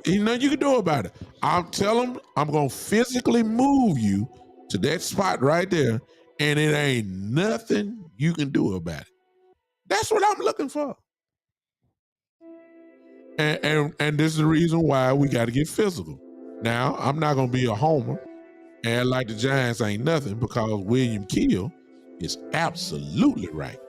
Ain't nothing you can do about it. I'm telling them I'm gonna physically move you to that spot right there, and it ain't nothing you can do about it. That's what I'm looking for. And this is the reason why we got to get physical. Now, I'm not gonna be a homer and like the Giants ain't nothing, because William Keel is absolutely right.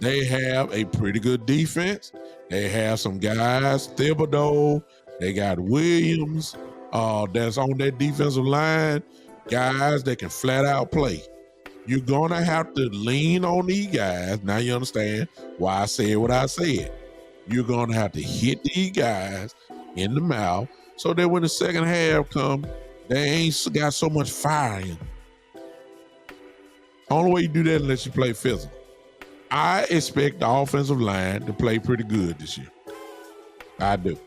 They have a pretty good defense. They have some guys, Thibodeau, they got Williams, that's on that defensive line, guys that can flat out play. You're gonna have to lean on these guys. Now you understand why I said what I said. You're gonna have to hit these guys in the mouth so that when the second half comes, they ain't got so much fire in them. Only way you do that unless you play physical. I expect the offensive line to play pretty good this year. I do.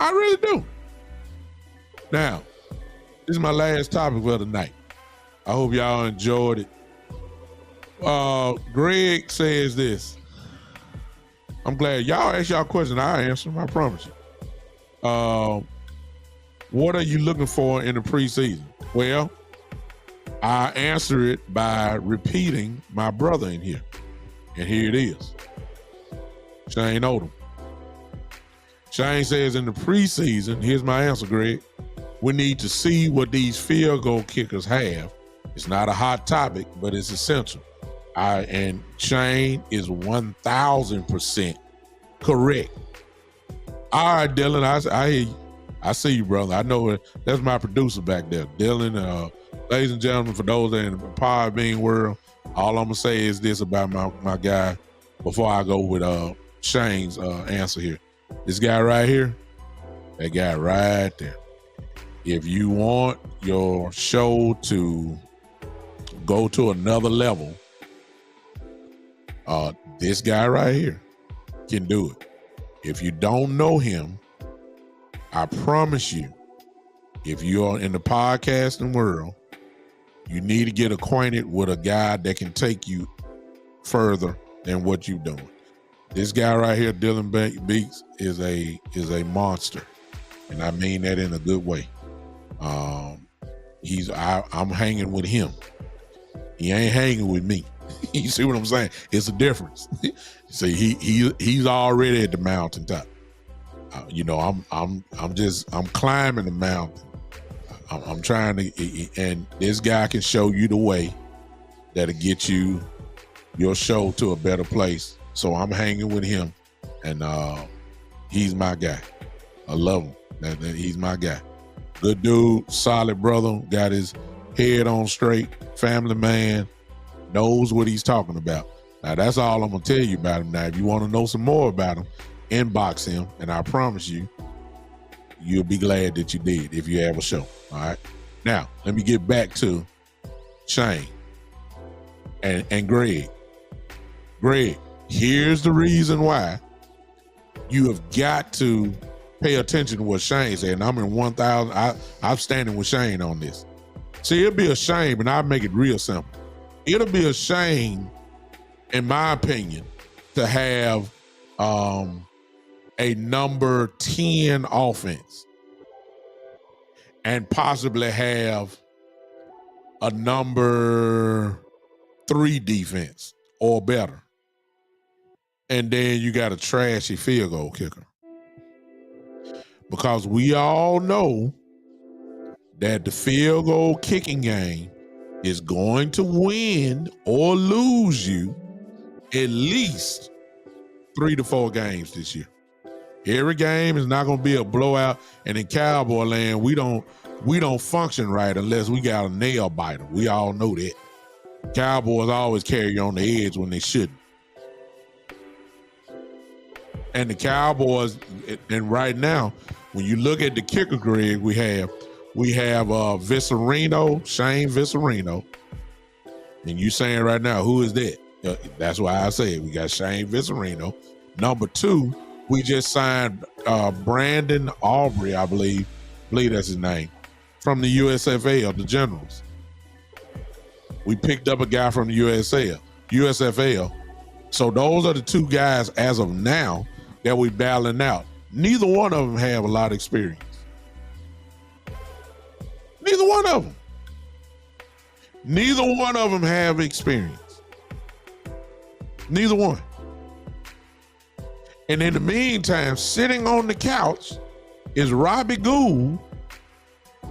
I really do. Now, this is my last topic for the night. I hope y'all enjoyed it. Greg says this. I'm glad y'all ask y'all question. I answer them, I promise you. What are you looking for in the preseason? Well, I answer it by repeating my brother in here. And here it is. Shane Odom. Shane says in the preseason, here's my answer, Greg. We need to see what these field goal kickers have. It's not a hot topic, but it's essential. And Shane is 1,000% correct. All right, Dylan, I hear you. I see you, brother. I know that's my producer back there. Dylan, ladies and gentlemen, for those in the Pod Bean world, all I'm going to say is this about my guy before I go with Shane's answer here. This guy right here, that guy right there. If you want your show to go to another level, this guy right here can do it. If you don't know him, I promise you, if you're in the podcasting world, you need to get acquainted with a guy that can take you further than what you're doing. This guy right here, Dylan Beats, is a monster, and I mean that in a good way. I'm hanging with him. He ain't hanging with me. You see what I'm saying? It's a difference. See, he's already at the mountaintop. I'm climbing the mountain. I'm trying to, and this guy can show you the way that'll get your show to a better place. So I'm hanging with him, and he's my guy. I love him. He's my guy. Good dude, solid brother, got his head on straight, family man, knows what he's talking about. Now, that's all I'm going to tell you about him. Now, if you want to know some more about him, inbox him, and I promise you, you'll be glad that you did if you ever show. All right? Now, let me get back to Shane and Greg. Greg, here's the reason why you have got to pay attention to what Shane said. And I'm in 1,000. I'm standing with Shane on this. See, it'll be a shame, and I'll make it real simple. It'll be a shame, in my opinion, to have a number 10 offense and possibly have a number 3 defense or better. And then you got a trashy field goal kicker. Because we all know that the field goal kicking game is going to win or lose you at least 3 to 4 games this year. Every game is not going to be a blowout, and in Cowboy land, we don't function right unless we got a nail biter. We all know that. Cowboys always carry you on the edge when they shouldn't. And the Cowboys, and right now, when you look at the kicker, Greg, we have Vicerino, Shane Vicerino. And you saying right now, who is that? That's why I said we got Shane Vicerino. Number 2, we just signed Brandon Aubrey, I believe that's his name, from the USFL, the Generals. We picked up a guy from the USFL. So those are the 2 guys as of now that we're battling out. Neither one of them have a lot of experience. Neither one of them. Neither one of them have experience. Neither one. And in the meantime, sitting on the couch is Robbie Gould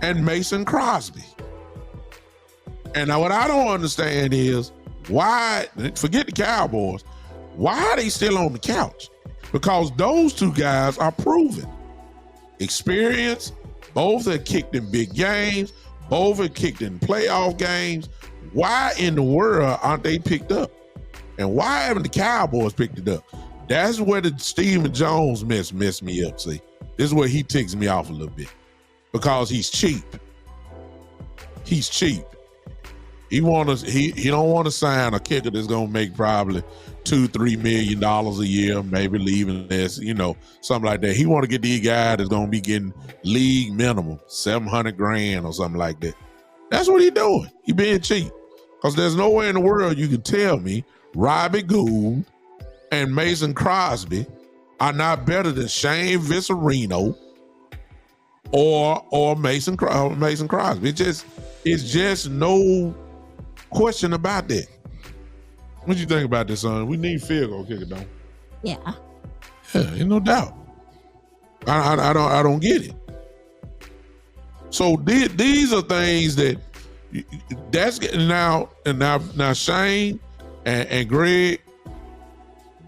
and Mason Crosby. And now what I don't understand is why, forget the Cowboys, why are they still on the couch? Because those 2 guys are proven. Experience, both have kicked in big games, both have kicked in playoff games. Why in the world aren't they picked up? And why haven't the Cowboys picked it up? That's where the Stephen Jones messed me up, see? This is where he ticks me off a little bit. Because he's cheap. He's cheap. He don't want to sign a kicker that's gonna make probably $2-3 million a year, maybe leaving this, something like that. He want to get the guy that's gonna be getting league minimum, $700,000 or something like that. That's what he doing. He being cheap. Because there's no way in the world you can tell me Robbie Gould and Mason Crosby are not better than Shane Vicerino or Mason Crosby. It's just no question about that. What you think about this, son? We need field goal kicker, don't we? Yeah. Yeah, ain't no doubt. I don't get it. So these are things that's now Shane and Greg.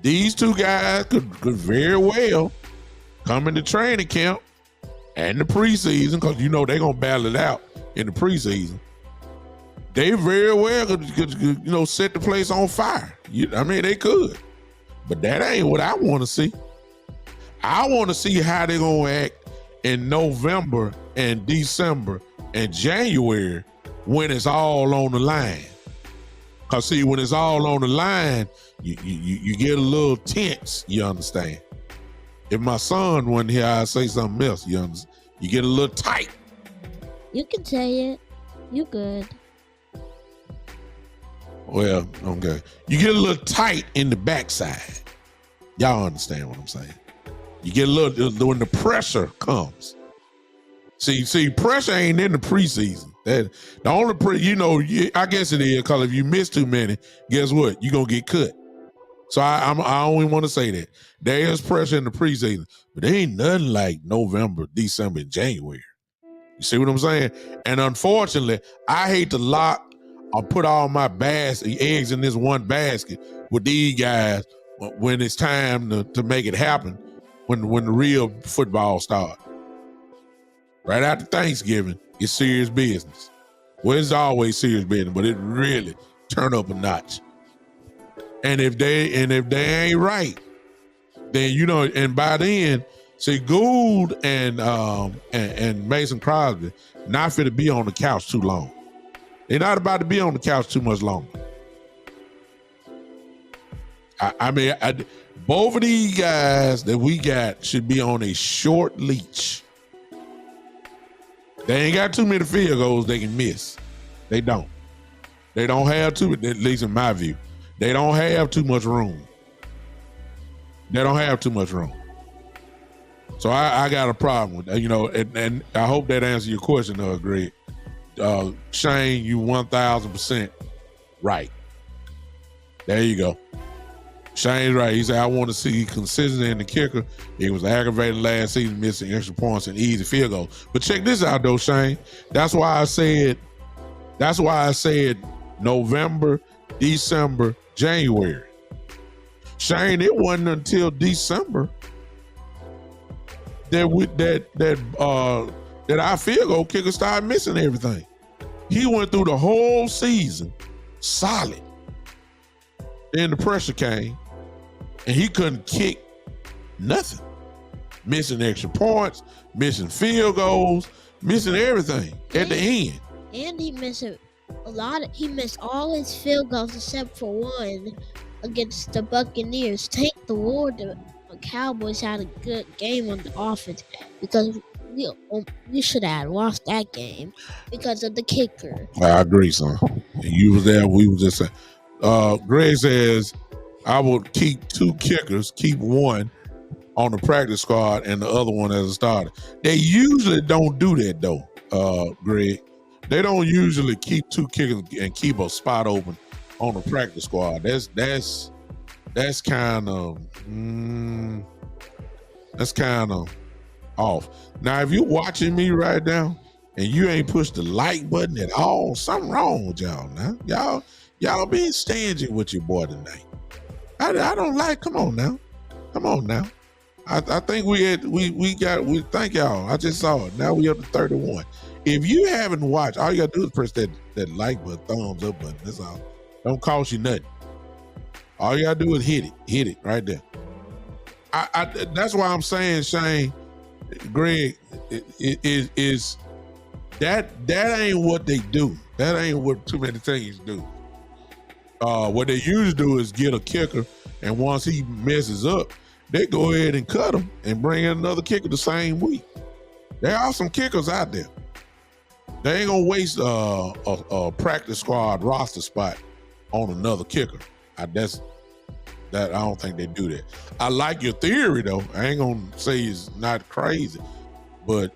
These 2 guys could very well come into training camp and the preseason, because they're gonna battle it out in the preseason. They very well could set the place on fire. They could. But that ain't what I want to see. I want to see how they're going to act in November and December and January when it's all on the line. Because, see, when it's all on the line, you get a little tense, you understand? If my son wasn't here, I'd say something else, you understand? You get a little tight. You can say it. You good. Well, okay. You get a little tight in the backside. Y'all understand what I'm saying? You get a little, when the pressure comes. See, pressure ain't in the preseason. The only I guess it is, because if you miss too many, guess what? You're going to get cut. So I only want to say that. There is pressure in the preseason, but there ain't nothing like November, December, and January. You see what I'm saying? And unfortunately, I hate to lock or put all my eggs in this one basket with these guys when it's time to make it happen, when the real football starts. right after Thanksgiving, it's serious business. Well, it's always serious business, but it really turn up a notch. And if they ain't right, then and by then, see Gould and Mason Crosby not fit to be on the couch too long. They're not about to be on the couch too much longer. I mean, both of these guys that we got should be on a short leash. They ain't got too many field goals they can miss. They don't. They don't have too, at least in my view. They don't have too much room. They don't have too much room. So I got a problem with that, and I hope that answers your question, Greg. Shane, you 1,000% right. There you go. Shane's right. He said, I want to see consistency in the kicker. He was aggravated last season, missing extra points and easy field goals. But check this out, though, Shane. That's why I said November, December, January. Shane, it wasn't until December that our field goal kicker started missing everything. He went through the whole season solid. Then the pressure came, and he couldn't kick nothing. Missing extra points, missing field goals, missing everything at the end. And he missed he missed all his field goals except for one against the Buccaneers. Thank the Lord the Cowboys had a good game on the offense, because we should have lost that game because of the kicker. I agree, son. And you was there, we was just saying. Greg says, I would keep 2 kickers, keep one on the practice squad and the other one as a starter. They usually don't do that, though, Greg. They don't usually keep 2 kickers and keep a spot open on the practice squad. That's kind of off. Now, if you're watching me right now and you ain't pushed the like button at all, something wrong with y'all now. Y'all being stingy with your boy tonight. I don't like. Come on now. I think we thank y'all. I just saw it. Now we up to 31. If you haven't watched, all you gotta do is press that like button, thumbs up button. That's all. Don't cost you nothing. All you gotta do is hit it right there. That's why I'm saying, Shane, Greg, is that ain't what they do. That ain't what too many teams do. What they usually do is get a kicker, and once he messes up, they go ahead and cut him and bring in another kicker the same week. There are some kickers out there. They ain't gonna waste a practice squad roster spot on another kicker. I don't think they do that. I like your theory, though. I ain't gonna say it's not crazy, but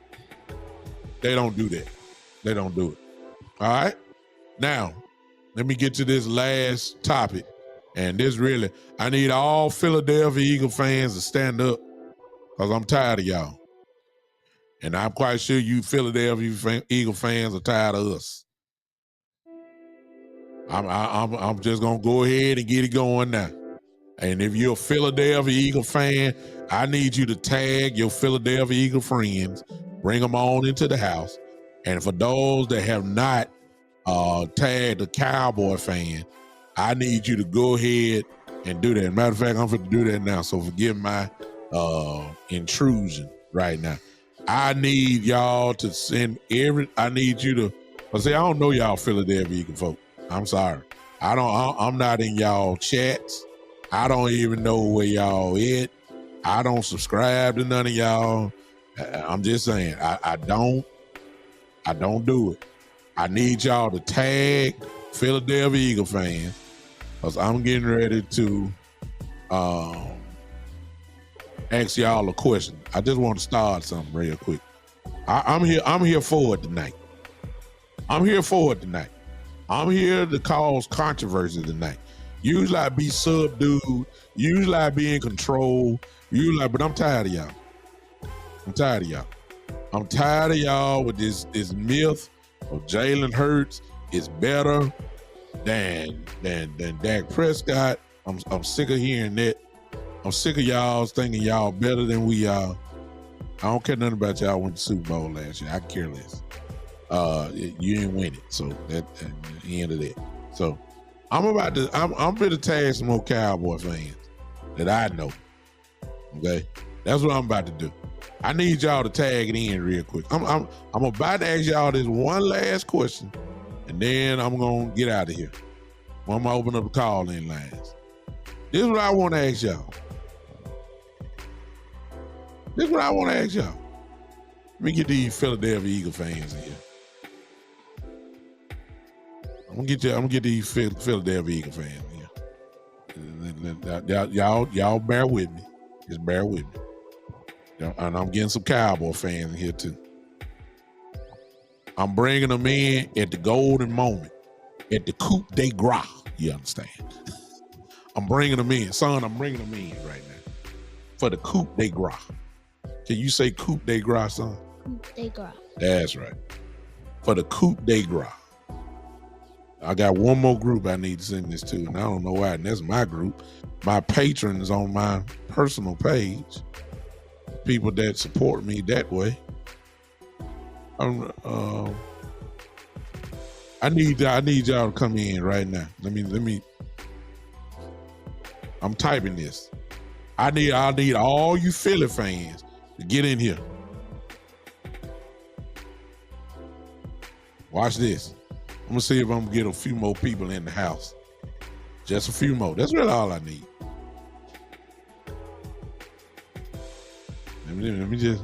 they don't do that. They don't do it. All right? Now, let me get to this last topic. And this really, I need all Philadelphia Eagle fans to stand up, because I'm tired of y'all. And I'm quite sure you Philadelphia Eagle fans are tired of us. I'm just gonna go ahead and get it going now. And if you're a Philadelphia Eagle fan, I need you to tag your Philadelphia Eagle friends, bring them on into the house. And for those that have not tagged a Cowboy fan, I need you to go ahead and do that. Matter of fact, I'm going to do that now, so forgive my intrusion right now. I need y'all to I need you to, I don't know y'all Philadelphia Eagle folk. I'm sorry. I'm not in y'all chats. I don't even know where y'all at. I don't subscribe to none of y'all. I'm just saying, I don't do it. I need y'all to tag Philadelphia Eagle fans, because I'm getting ready to ask y'all a question. I just want to start something real quick. I'm here for it tonight. I'm here to cause controversy tonight. Usually I be subdued. Usually I be in control. But I'm tired of y'all. I'm tired of y'all with this myth of Jalen Hurts is better than Dak Prescott. I'm sick of hearing that. I'm sick of y'all thinking y'all better than we are. I don't care nothing about y'all went to Super Bowl last year. I care less. You didn't win it, so that's the end of that. So I'm gonna tag some more Cowboy fans that I know. Okay, that's what I'm about to do. I need y'all to tag it in real quick. I'm about to ask y'all this one last question, and then I'm gonna get out of here. I'm gonna open up the call-in lines. This is what I want to ask y'all. Let me get these Philadelphia Eagle fans in here. I'm gonna get these Philadelphia Eagle fans in here. Y'all bear with me. Just bear with me. And I'm getting some Cowboy fans in here too. I'm bringing them in at the golden moment, at the coup de grace. You understand? I'm bringing them in. Son, I'm bringing them in right now for the coup de grace. Can you say coup de grace, son? Coup de grace. That's right. For the coup de grace. I got one more group I need to send this to, and I don't know why, and that's my group. My patrons on my personal page, people that support me that way. I need y'all to come in right now. Let me. I'm typing this. I need all you Philly fans to get in here. Watch this. I'm gonna see if I'm gonna get a few more people in the house. Just a few more. That's really all I need. Let me just.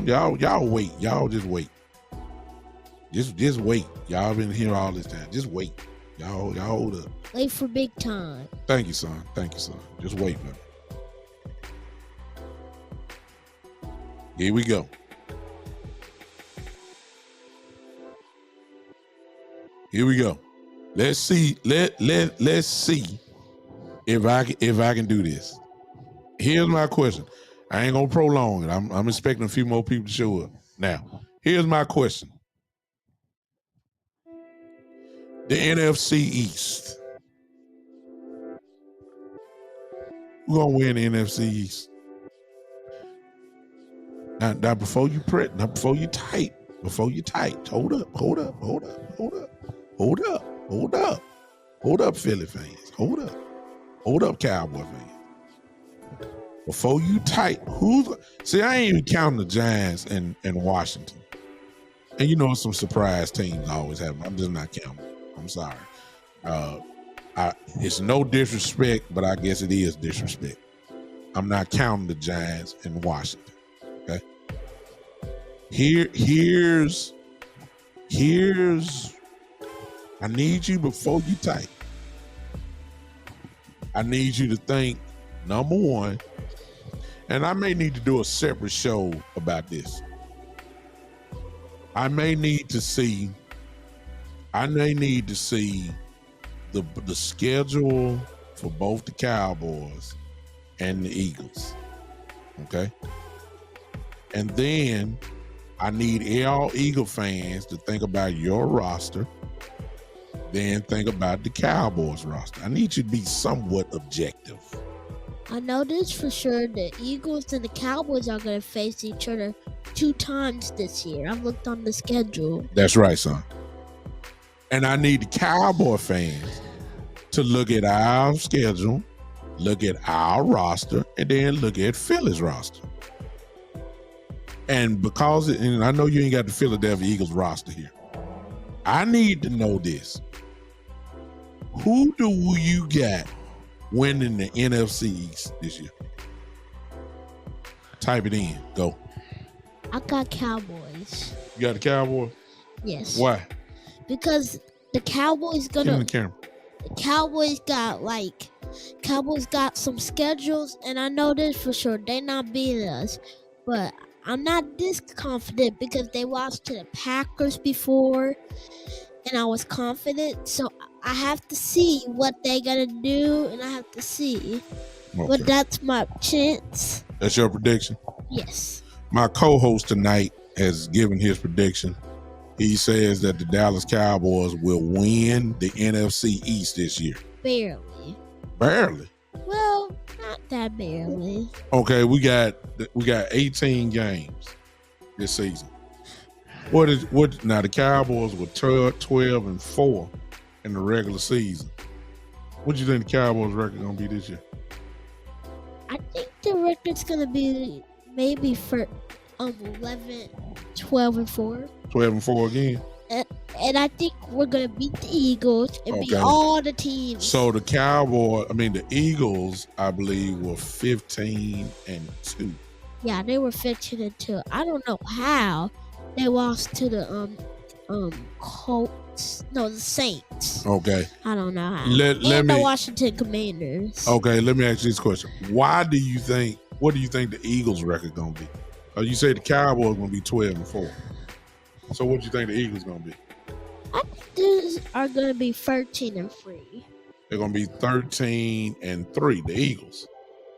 Y'all wait. Y'all just wait. Just wait. Y'all been here all this time. Just wait. Y'all hold up. Wait for big time. Thank you, son. Just wait, man. Here we go. Let's see. Let's see if I can do this. Here's my question. I ain't gonna prolong it. I'm expecting a few more people to show up. Now, here's my question. The NFC EAST. Who's gonna win the NFC EAST? Now before you type. Hold up, Philly fans. Hold up, Cowboy fans. Before you type, I ain't even counting the Giants and Washington. And you know some surprise teams always happen. I'm just not counting. I'm sorry. It's no disrespect, but I guess it is disrespect. I'm not counting the Giants and Washington. Okay. Here's I need you before you type. I need you to think, number one, and I may need to do a separate show about this. I may need to see the schedule for both the Cowboys and the Eagles. Okay? And then I need all Eagle fans to think about your roster, then think about the Cowboys roster. I need you to be somewhat objective. I know this for sure. The Eagles and the Cowboys are going to face each other 2 times this year. I've looked on the schedule. That's right, son. And I need the Cowboy fans to look at our schedule, look at our roster, and then look at Philly's roster. And and I know you ain't got the Philadelphia Eagles roster here. I need to know this. Who do you got winning the NFC East this year? Type it in. Go. I got Cowboys. You got the Cowboys? Yes. Why? Because the Cowboys Get in the camera. The Cowboys got some schedules, and I know this for sure. They not beating us, but I'm not this confident because they lost to the Packers before, and I was confident. So I have to see what they're gonna do, and I have to see. Okay. But that's my chance. That's your prediction? Yes. My co-host tonight has given his prediction. He says that the Dallas Cowboys will win the NFC East this year. Barely. Barely? Well, not that barely. Okay, we got 18 games this season. What now? The Cowboys were 12-4 in the regular season. What do you think the Cowboys record gonna be this year? I think the record's gonna be maybe for 11, 12 and 4. 12-4 again. And I think we're gonna beat the Eagles and beat Okay. all the teams. So the Eagles, I believe, were 15-2. Yeah, they were 15-2. I don't know how they lost to the Colts. No, the Saints. Okay. I don't know how. Let and the me. Washington Commanders. Okay, let me ask you this question: What do you think the Eagles' record gonna be? You say the Cowboys gonna be 12-4. So what do you think the Eagles gonna be? I think these are gonna be 13-3. They're gonna be 13-3. The Eagles.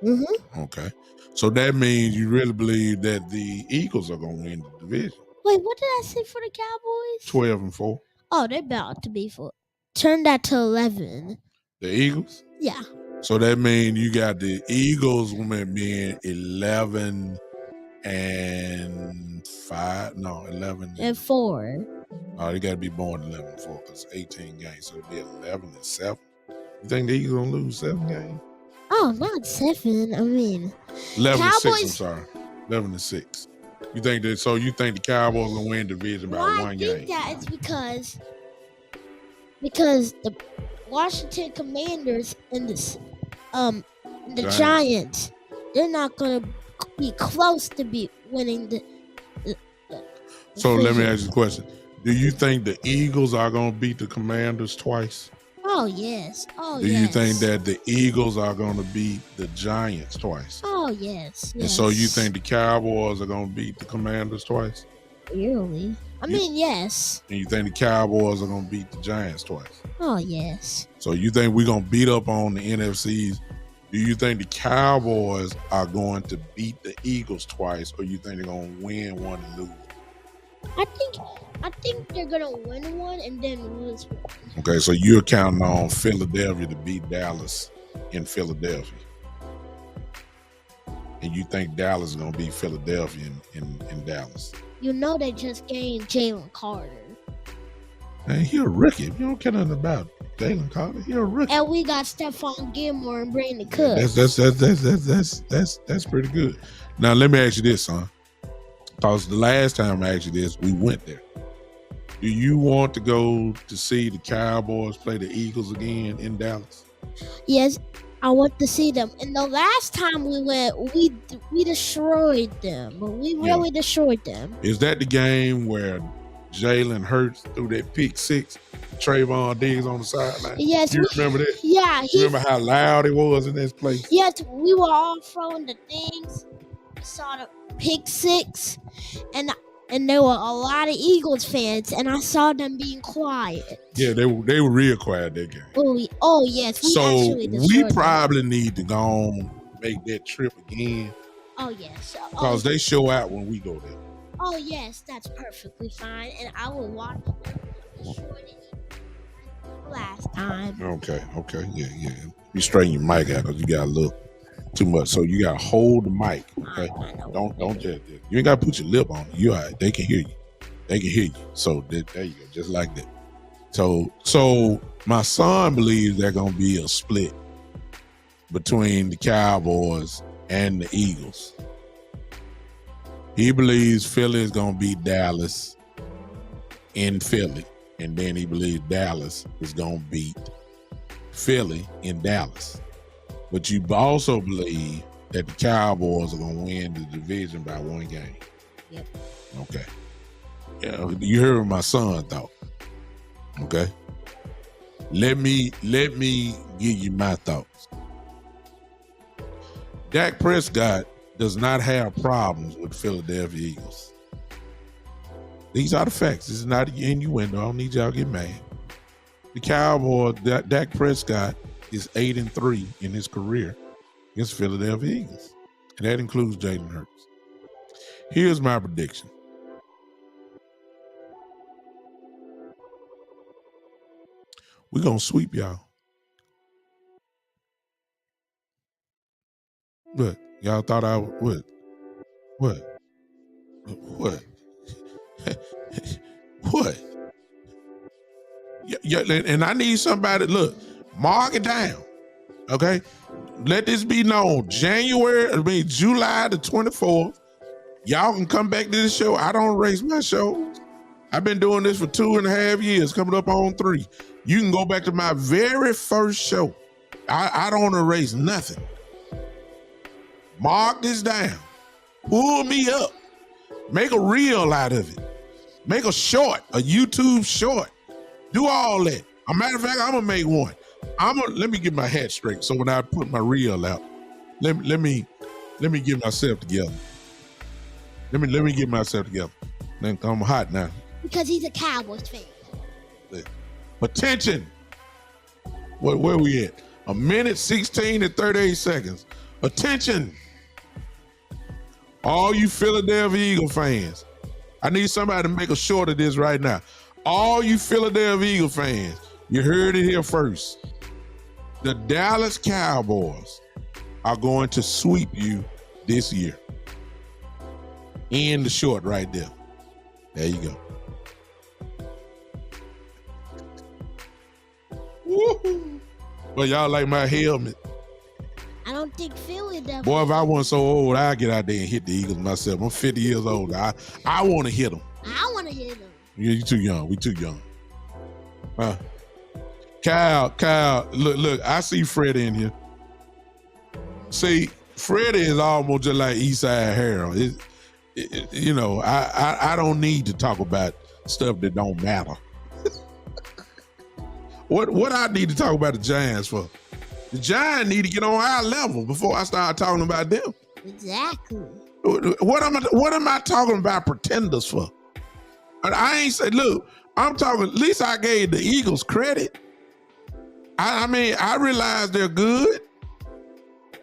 Mm-hmm. Okay. So that means you really believe that the Eagles are gonna win the division. Wait, what did I say for the Cowboys? 12-4. Oh, they're about to be full. Turn that to 11. The Eagles? Yeah. So that means you got the Eagles being 11-5. No, 11-4. Oh, they got to be born 11-4 because 18 games. So it'll be 11-7. You think the Eagles gonna lose 7 games? Oh, not 7. I mean, 11-6. Cowboys- I'm sorry, 11-6. You think that? So you think the Cowboys gonna win the division by one game? I think that it's because the Washington Commanders and the Giants, they're not gonna be close to be winning the So let me ask you a question: Do you think the Eagles are gonna beat the Commanders twice? Oh yes. Oh Do yes. you think that the Eagles are gonna beat the Giants twice? Oh yes. And so you think the Cowboys are gonna beat the Commanders twice? Really? I mean, yes. And you think the Cowboys are gonna beat the Giants twice? Oh yes. So you think we're gonna beat up on the NFCs? Do you think the Cowboys are going to beat the Eagles twice, or you think they're gonna win one and lose? I think they're gonna win one and then lose one. Okay, so you're counting on Philadelphia to beat Dallas in Philadelphia. And you think Dallas is gonna beat Philadelphia in Dallas. You know they just gained Jalen Carter. Man, he a rookie. You don't care nothing about Jalen Carter. He a rookie. And we got Stephon Gilmore and Brandon Cooks. That's pretty good. Now let me ask you this, son. Because the last time I asked you this, we went there. Do you want to go to see the Cowboys play the Eagles again in Dallas? Yes, I want to see them. And the last time we went, we destroyed them. We really destroyed them. Is that the game where Jalen Hurts threw that pick six, Trayvon Diggs on the sideline? Yes. You remember that? Yeah. Remember how loud it was in this place? Yes, we were all throwing the things. We saw the pick six, and there were a lot of Eagles fans, and I saw them being quiet. Yeah, they were real quiet that game. Oh yes. So we probably need to go and make that trip again. Oh yes. Because they show out when we go there. Oh yes, that's perfectly fine, and I will watch them last time. Okay, yeah. You straighten your mic out because you got a little too much. So you gotta hold the mic. Okay, don't just you ain't gotta put your lip on it. You all right? They can hear you. So there you go, just like that. So my son believes there's gonna be a split between the Cowboys and the Eagles. He believes Philly is gonna beat Dallas in Philly, and then he believes Dallas is gonna beat Philly in Dallas. But you also believe that the Cowboys are gonna win the division by one game. Yep. Okay. Yeah, you heard what my son thought. Okay. Let me give you my thoughts. Dak Prescott does not have problems with Philadelphia Eagles. These are the facts. This is not an innuendo. I don't need y'all to get mad. The Cowboys, Dak Prescott is 8-3 in his career against Philadelphia Eagles. And that includes Jalen Hurts. Here's my prediction. We're going to sweep y'all. What? Y'all thought I what? What? What? What? Yeah, and I need somebody. Look, mark it down. Okay, let this be known. July the 24th. Y'all can come back to this show. I don't erase my shows. I've been doing this for 2.5 years, coming up on 3. You can go back to my very first show. I don't erase nothing. Mark this down. Pull me up. Make a reel out of it. Make a short, a YouTube short. Do all that. A matter of fact, I'm gonna make one. Let me get my hat straight. So when I put my reel out, let me get myself together. Let me get myself together. Then I'm hot now. Because he's a Cowboys fan. Attention. Where we at? 1:16 and 38 seconds. Attention. All you Philadelphia Eagle fans. I need somebody to make a short of this right now. All you Philadelphia Eagle fans, you heard it here first. The Dallas Cowboys are going to sweep you this year. In the short right there. There you go. Woo-hoo. Well, y'all like my helmet. I don't think Philadelphia. Boy, if I wasn't so old, I'd get out there and hit the Eagles myself. I'm 50 years old. I want to hit them. I want to hit them. You too young. We too young. Kyle, look, I see Freddie in here. See, Freddie is almost just like Eastside Harold. You know, I don't need to talk about stuff that don't matter. What I need to talk about the Giants for? The Giants need to get on our level before I start talking about them. Exactly. What am I talking about pretenders for? I ain't say, look, I'm talking, at least I gave the Eagles credit. I mean, I realize they're good.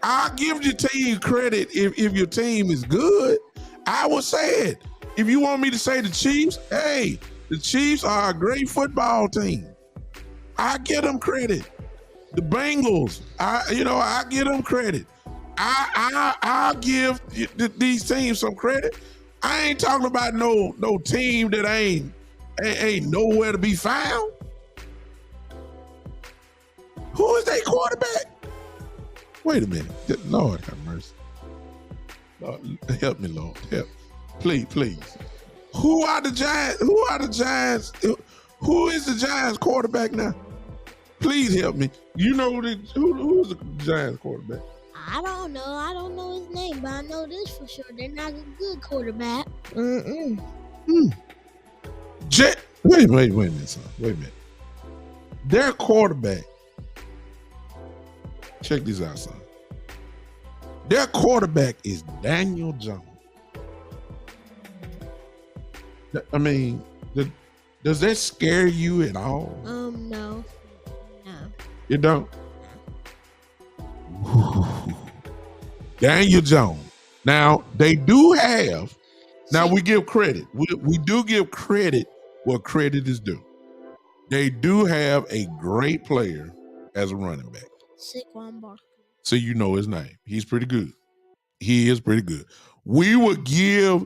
I'll give your team credit if your team is good. I would say it. If you want me to say the Chiefs, hey, the Chiefs are a great football team. I give them credit. The Bengals, I give them credit. I'll give these teams some credit. I ain't talking about no team that ain't nowhere to be found. Who is their quarterback? Wait a minute. Lord have mercy. Lord, help me, Lord. Help. Please. Who are the Giants? Who is the Giants quarterback now? Please help me. You know who's the Giants quarterback? I don't know. I don't know his name, but I know this for sure. They're not a good quarterback. Wait a minute, son. Wait a minute. Their quarterback. Check this out, son. Their quarterback is Daniel Jones. I mean, does that scare you at all? No. You don't? Daniel Jones. Now, they do have, now we give credit. We do give credit where credit is due. They do have a great player as a running back. Saquon Barkley. So you know his name. He's pretty good. He is pretty good. We would give,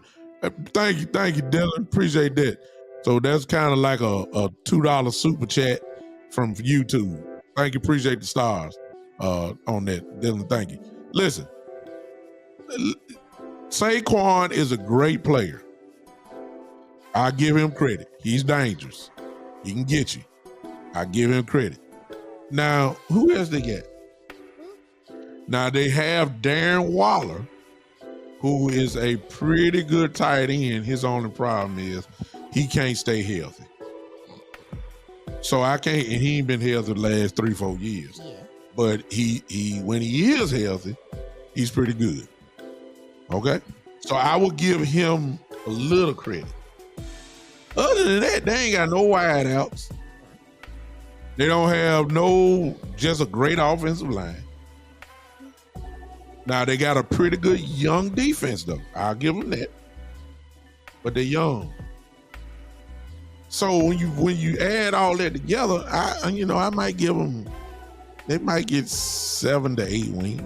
thank you, Dylan. Appreciate that. So that's kind of like a $2 super chat from YouTube. Thank you. Appreciate the stars on that. Dylan, thank you. Listen, Saquon is a great player. I give him credit. He's dangerous. He can get you. I give him credit. Now, who else they got? Now, they have Darren Waller, who is a pretty good tight end. His only problem is he can't stay healthy. So I can't, and he ain't been healthy the last 3-4 years. Yeah. But he when he is healthy, he's pretty good. Okay? So I will give him a little credit. Other than that, they ain't got no wideouts. They don't have just a great offensive line. Now they got a pretty good young defense though. I'll give them that. But they're young. So when you add all that together, I might give them, they might get 7 to 8 wins.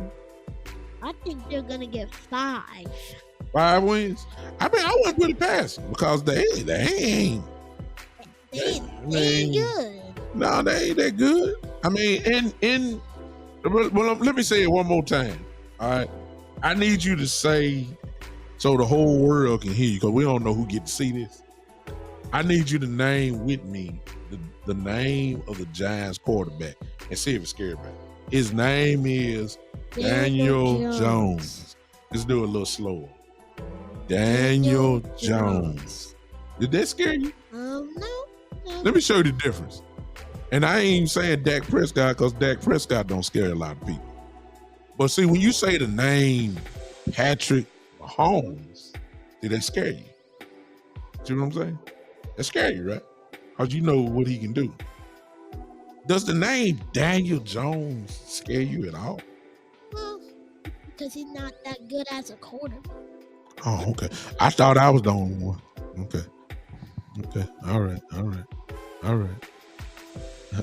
I think they're gonna get 5. 5 wins. I mean, I wouldn't put it past them because they ain't. They ain't good. No, they ain't that good. I mean, well, let me say it one more time. All right, I need you to say so the whole world can hear you because we don't know who get to see this. I need you to name with me the name of the Giants quarterback and see if it's scary about it. His name is Daniel Jones. Let's do it a little slower. Daniel Jones. Did that scare you? No. Let me show you the difference. And I ain't even saying Dak Prescott because Dak Prescott don't scare a lot of people. But see, when you say the name Patrick Mahomes, did that scare you? See what I'm saying? That scare you, right? Because you know what he can do. Does the name Daniel Jones scare you at all? Well, because he's not that good as a quarterback. Oh, okay. I thought I was the only one. Okay. All right.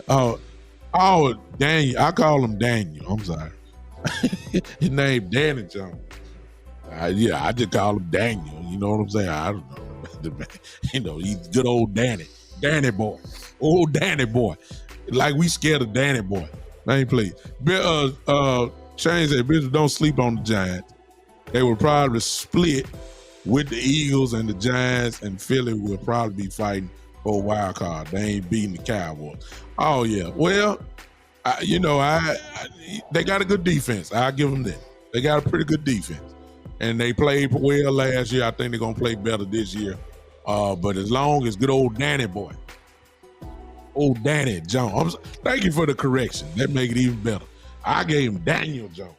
Oh, Daniel. I call him Daniel. I'm sorry. His name Danny Jones. Yeah, I just call him Daniel. You know what I'm saying? I don't know. You know, he's good old Danny. Danny boy. Old Danny boy. Like we scared of Danny boy. Name please. Shane said, "Bitches don't sleep on the Giants. They will probably split with the Eagles and the Giants, and Philly will probably be fighting for a wild card. They ain't beating the Cowboys." Oh yeah. Well, they got a good defense. I'll give them that. They got a pretty good defense, and they played well last year. I think they're gonna play better this year. But as long as good old Danny boy, old Danny Jones. Thank you for the correction. That make it even better. I gave him Daniel Jones.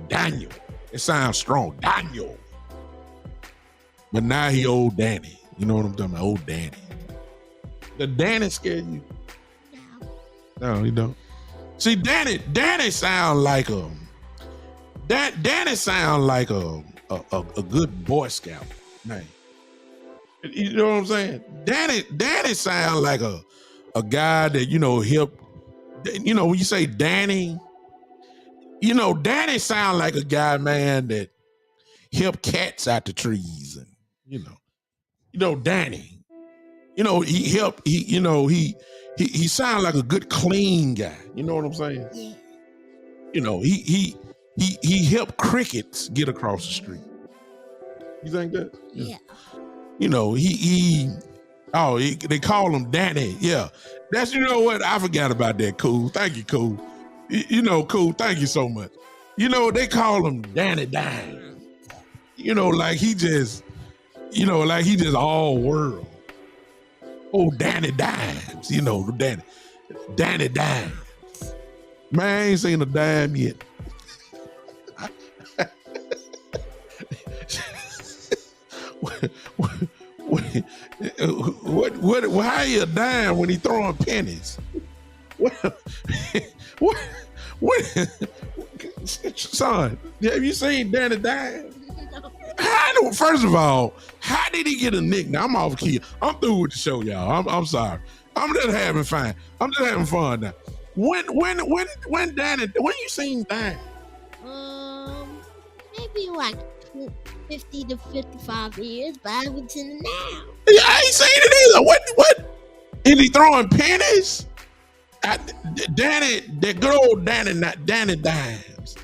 Daniel. It sounds strong. Daniel. But now he old Danny. You know what I'm talking about? Old Danny. The Danny scare you? No, he don't. See, Danny sound like a good Boy Scout name. You know what I'm saying? Danny sound like a guy that, help. When you say Danny, Danny sound like a guy, man, that help cats out the trees, and Danny. He sound like a good clean guy. You know what I'm saying? Yeah. He helped crickets get across the street. You think that? Yeah. They call him Danny. Yeah. That's, what? I forgot about that, Cool. Thank you, Cool. Cool. Thank you so much. They call him Danny Dime. Like he just all world. Oh, Danny Dimes. Danny Dimes. Man, I ain't seen a dime yet. How you a dime when he throwing pennies? Son, have you seen Danny Dime? First of all, how did he get a nickname? I'm off key. I'm through with the show, y'all. I'm sorry. I'm just having fun. I'm just having fun now. When Danny, when you seen Dime? Maybe like 50 to 55 years, but I haven't seen it now. Yeah, I ain't seen it either. What? Is he throwing pennies? Danny, that good old Danny, not Danny Dimes.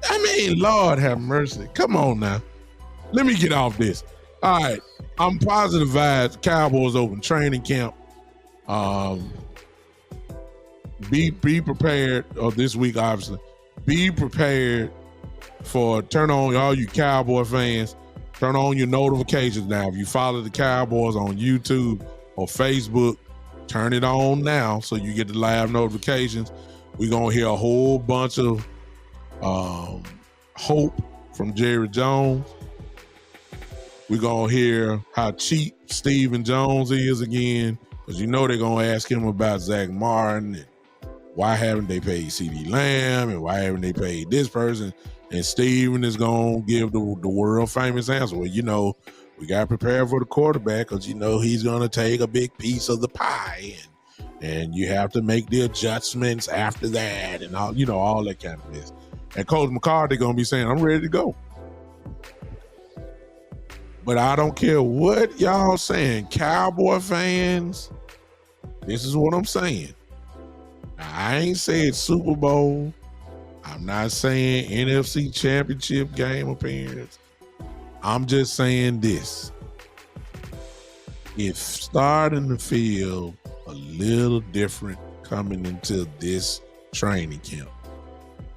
I mean, Lord have mercy. Come on now. Let me get off this. All right. I'm positive vibes. Cowboys open training camp. Be prepared this week, obviously. Be prepared for turn on all you Cowboy fans. Turn on your notifications now. If you follow the Cowboys on YouTube or Facebook, turn it on now so you get the live notifications. We're going to hear a whole bunch of hope from Jerry Jones. We're going to hear how cheap Stephen Jones is again, because they're going to ask him about Zach Martin and why haven't they paid CeeDee Lamb and why haven't they paid this person. And Steven is going to give the world famous answer. Well, we got to prepare for the quarterback because, he's going to take a big piece of the pie and you have to make the adjustments after that and all, all that kind of mess. And Coach McCarthy gonna be saying, I'm ready to go. But I don't care what y'all saying, Cowboy fans, this is what I'm saying. Now, I ain't said Super Bowl. I'm not saying NFC Championship game appearance. I'm just saying this. It's starting to feel a little different coming into this training camp.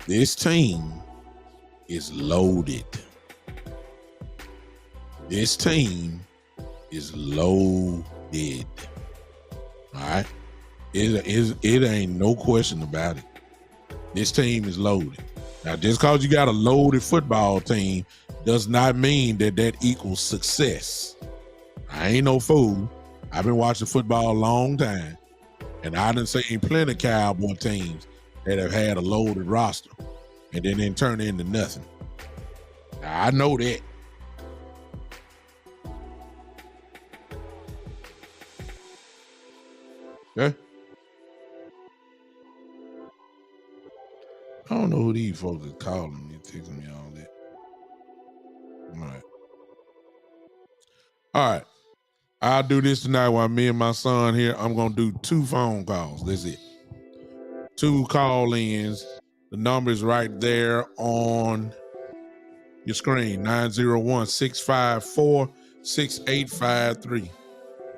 This team is loaded. This team is loaded. All right? It ain't no question about it. This team is loaded. Now, just because you got a loaded football team does not mean that equals success. I ain't no fool. I've been watching football a long time, and I done seen plenty of Cowboy teams that have had a loaded roster and then didn't turn into nothing. Now, I know that. Okay? I don't know who these folks are calling me, texting me all that. All right. I'll do this tonight while me and my son here. I'm going to do 2 phone calls. That's it. 2 call-ins. The number is right there on your screen, 901-654-6853.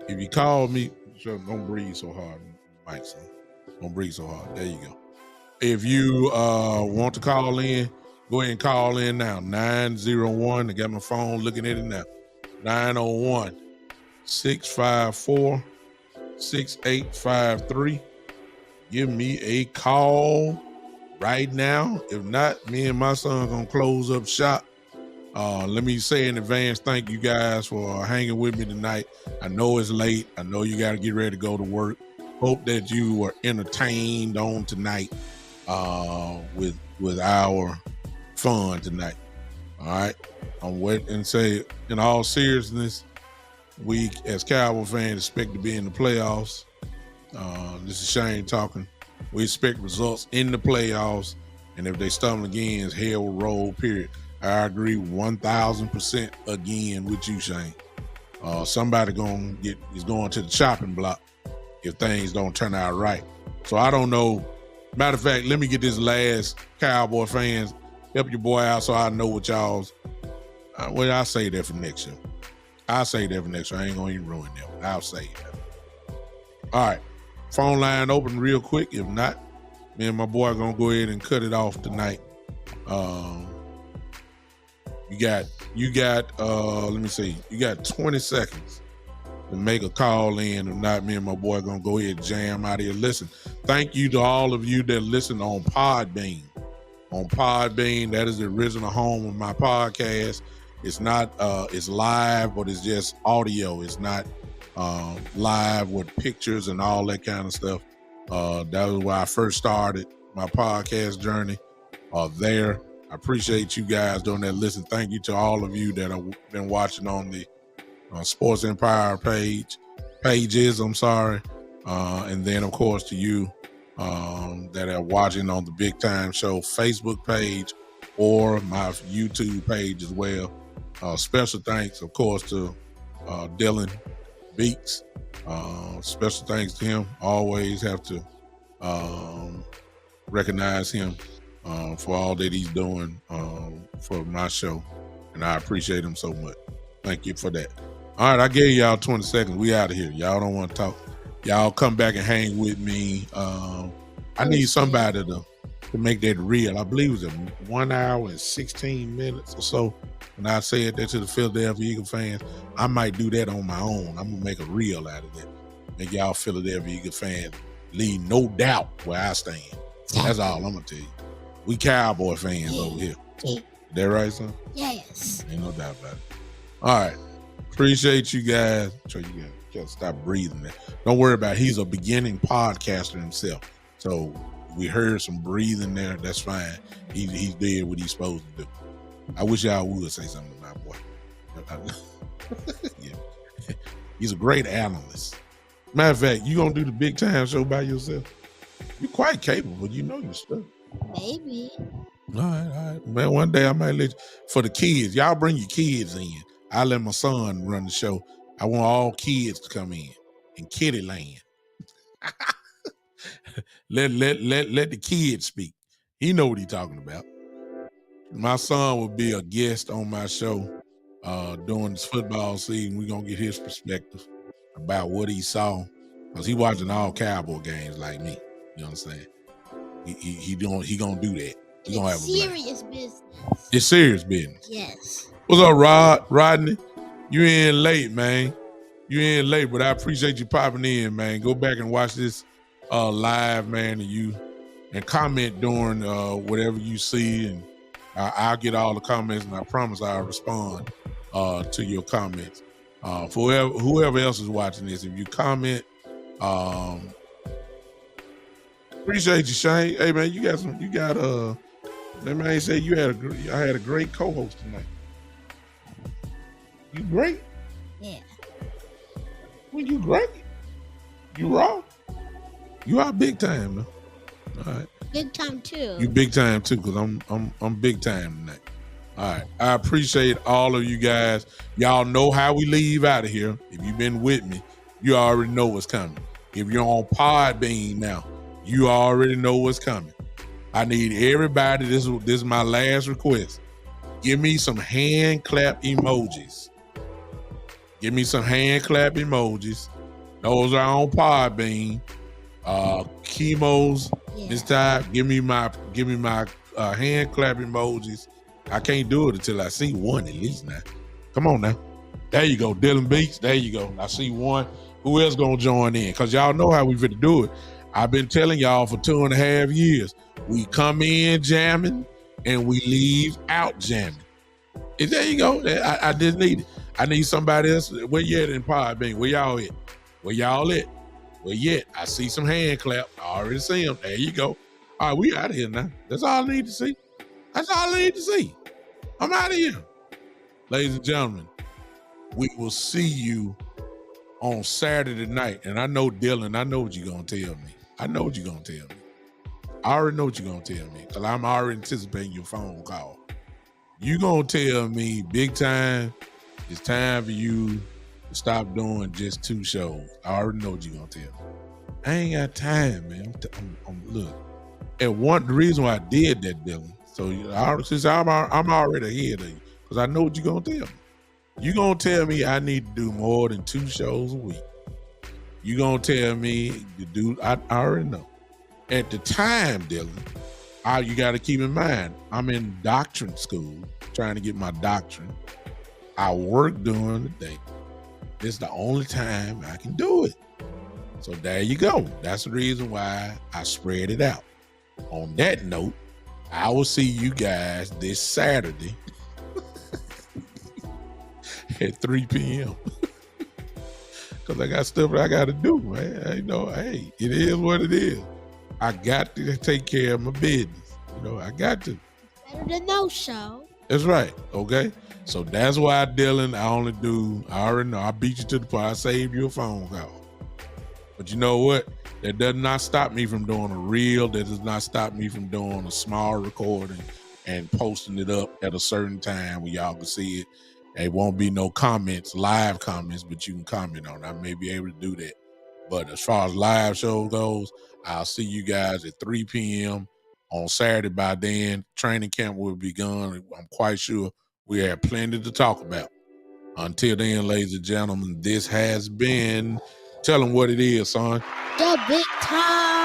If you call me, don't breathe so hard, Mike, son. Don't breathe so hard. There you go. If you want to call in, go ahead and call in now. 901. I got my phone looking at it now. 901-654-6853. Give me a call right now. If not, me and my son gonna close up shop. Let me say in advance, thank you guys for hanging with me tonight. I know it's late. I know you got to get ready to go to work. Hope that you were entertained on tonight with our fun tonight. All right. I'm waiting and say, in all seriousness, we as Cowboy fans expect to be in the playoffs. This is Shane talking. We expect results in the playoffs, and if they stumble again, hell will roll, period. I agree 1,000% again with you, Shane. Somebody is going to the chopping block if things don't turn out right. So I don't know. Matter of fact, let me get this last Cowboy fans. Help your boy out so I know what y'all's. Well, I'll say that for next year. I ain't going to even ruin that one. I'll say it. All right. Phone line open real quick. If not, me and my boy are going to go ahead and cut it off tonight. You got let me see. You got 20 seconds to make a call in. If not, me and my boy are going to go ahead and jam out here. Listen, thank you to all of you that listen on Podbean. On Podbean, that is the original home of my podcast. It's not, it's live, but it's just audio. It's not live with pictures and all that kind of stuff. That was where I first started my podcast journey there. I appreciate you guys doing that. Listen, thank you to all of you that have been watching on the Sports Empire pages, I'm sorry. And then, of course, to you that are watching on the Big Time Show Facebook page or my YouTube page as well. Special thanks, of course, to Dylan Beeks. Special thanks to him. Always have to recognize him for all that he's doing for my show. And I appreciate him so much. Thank you for that. All right, I gave y'all 20 seconds. We out of here. Y'all don't want to talk. Y'all come back and hang with me. I need somebody to make that real. I believe it was 1 hour and 16 minutes or so. When I said that to the Philadelphia Eagle fans, I might do that on my own. I'm going to make a reel out of that. Make y'all Philadelphia Eagle fans leave no doubt where I stand. That's all I'm going to tell you. We Cowboy fans over here. Is that right, son? Yes. Ain't no doubt about it. All right. Appreciate you guys. So you gotta stop breathing there. Don't worry about it. He's a beginning podcaster himself. So we heard some breathing there. That's fine. He's did what he's supposed to do. I wish y'all would say something to my boy. Yeah. He's a great analyst. Matter of fact, you gonna do the Big Time Show by yourself? You're quite capable. You know your stuff. Maybe. All right. Man, one day I might let you, for the kids. Y'all bring your kids in. I let my son run the show. I want all kids to come in kitty land. let the kids speak. He know what he talking about. My son will be a guest on my show during this football season. We're gonna get his perspective about what he saw. Because he watching all Cowboy games like me. You understand? He gonna do that. He gonna have a serious business. It's serious business. Yes. What's up, Rodney? You in late, man. You in late, but I appreciate you popping in, man. Go back and watch this live, man, and comment during whatever you see, and I'll get all the comments, and I promise I'll respond to your comments. For whoever else is watching this, if you comment, appreciate you, Shane. Hey, man, that man said I had a great co-host tonight. You great? Yeah. Well, you great. You raw. You are big time, though. All right. Big time too. You big time too, because I'm big time tonight. All right. I appreciate all of you guys. Y'all know how we leave out of here. If you've been with me, you already know what's coming. If you're on Podbean now, you already know what's coming. I need everybody. This is my last request. Give me some hand clap emojis. Give me some hand clap emojis. Those are on Podbean. Chemos, this time. Give me my hand clap emojis. I can't do it until I see one at least now. Come on now. There you go, Dylan Beats. There you go. I see one. Who else gonna join in? Because y'all know how we fit to do it. I've been telling y'all for 2.5 years. We come in jamming and we leave out jamming. There you go. I just need it. I need somebody else. Where you at in Podbean? Where y'all at? Where y'all at? Where you at? I see some hand clap. I already see them. There you go. All right, we out of here now. That's all I need to see. That's all I need to see. I'm out of here. Ladies and gentlemen, we will see you on Saturday night. And I know, Dylan, I know what you're going to tell me. I know what you're going to tell me. I already know what you're going to tell me because I'm already anticipating your phone call. You're going to tell me, big time, it's time for you to stop doing just 2 shows. I already know what you're going to tell me. I ain't got time, man. Look, and the reason why I did that, Dylan, so since I'm already ahead of you, because I know what you're going to tell me. You're going to tell me I need to do more than 2 shows a week. You're going to tell me to do, I already know. At the time, Dylan, you got to keep in mind, I'm in doctrine school, trying to get my doctrine. I work during the day. This is the only time I can do it. So there you go. That's the reason why I spread it out. On that note, I will see you guys this Saturday at 3 p.m. Because I got stuff that I got to do, man. You know, hey, it is what it is. I got to take care of my business. You know, I got to. Better than no show. That's right. Okay. So that's why, Dylan, I already know. I beat you to the point. I saved you a phone call. But you know what? That does not stop me from doing a reel. That does not stop me from doing a small recording and posting it up at a certain time where y'all can see it. There won't be no comments, live comments, but you can comment on it. I may be able to do that. But as far as live show goes, I'll see you guys at 3 p.m. on Saturday. By then, training camp will be gone. I'm quite sure we have plenty to talk about. Until then, ladies and gentlemen, this has been, tell them what it is, son. The Big Time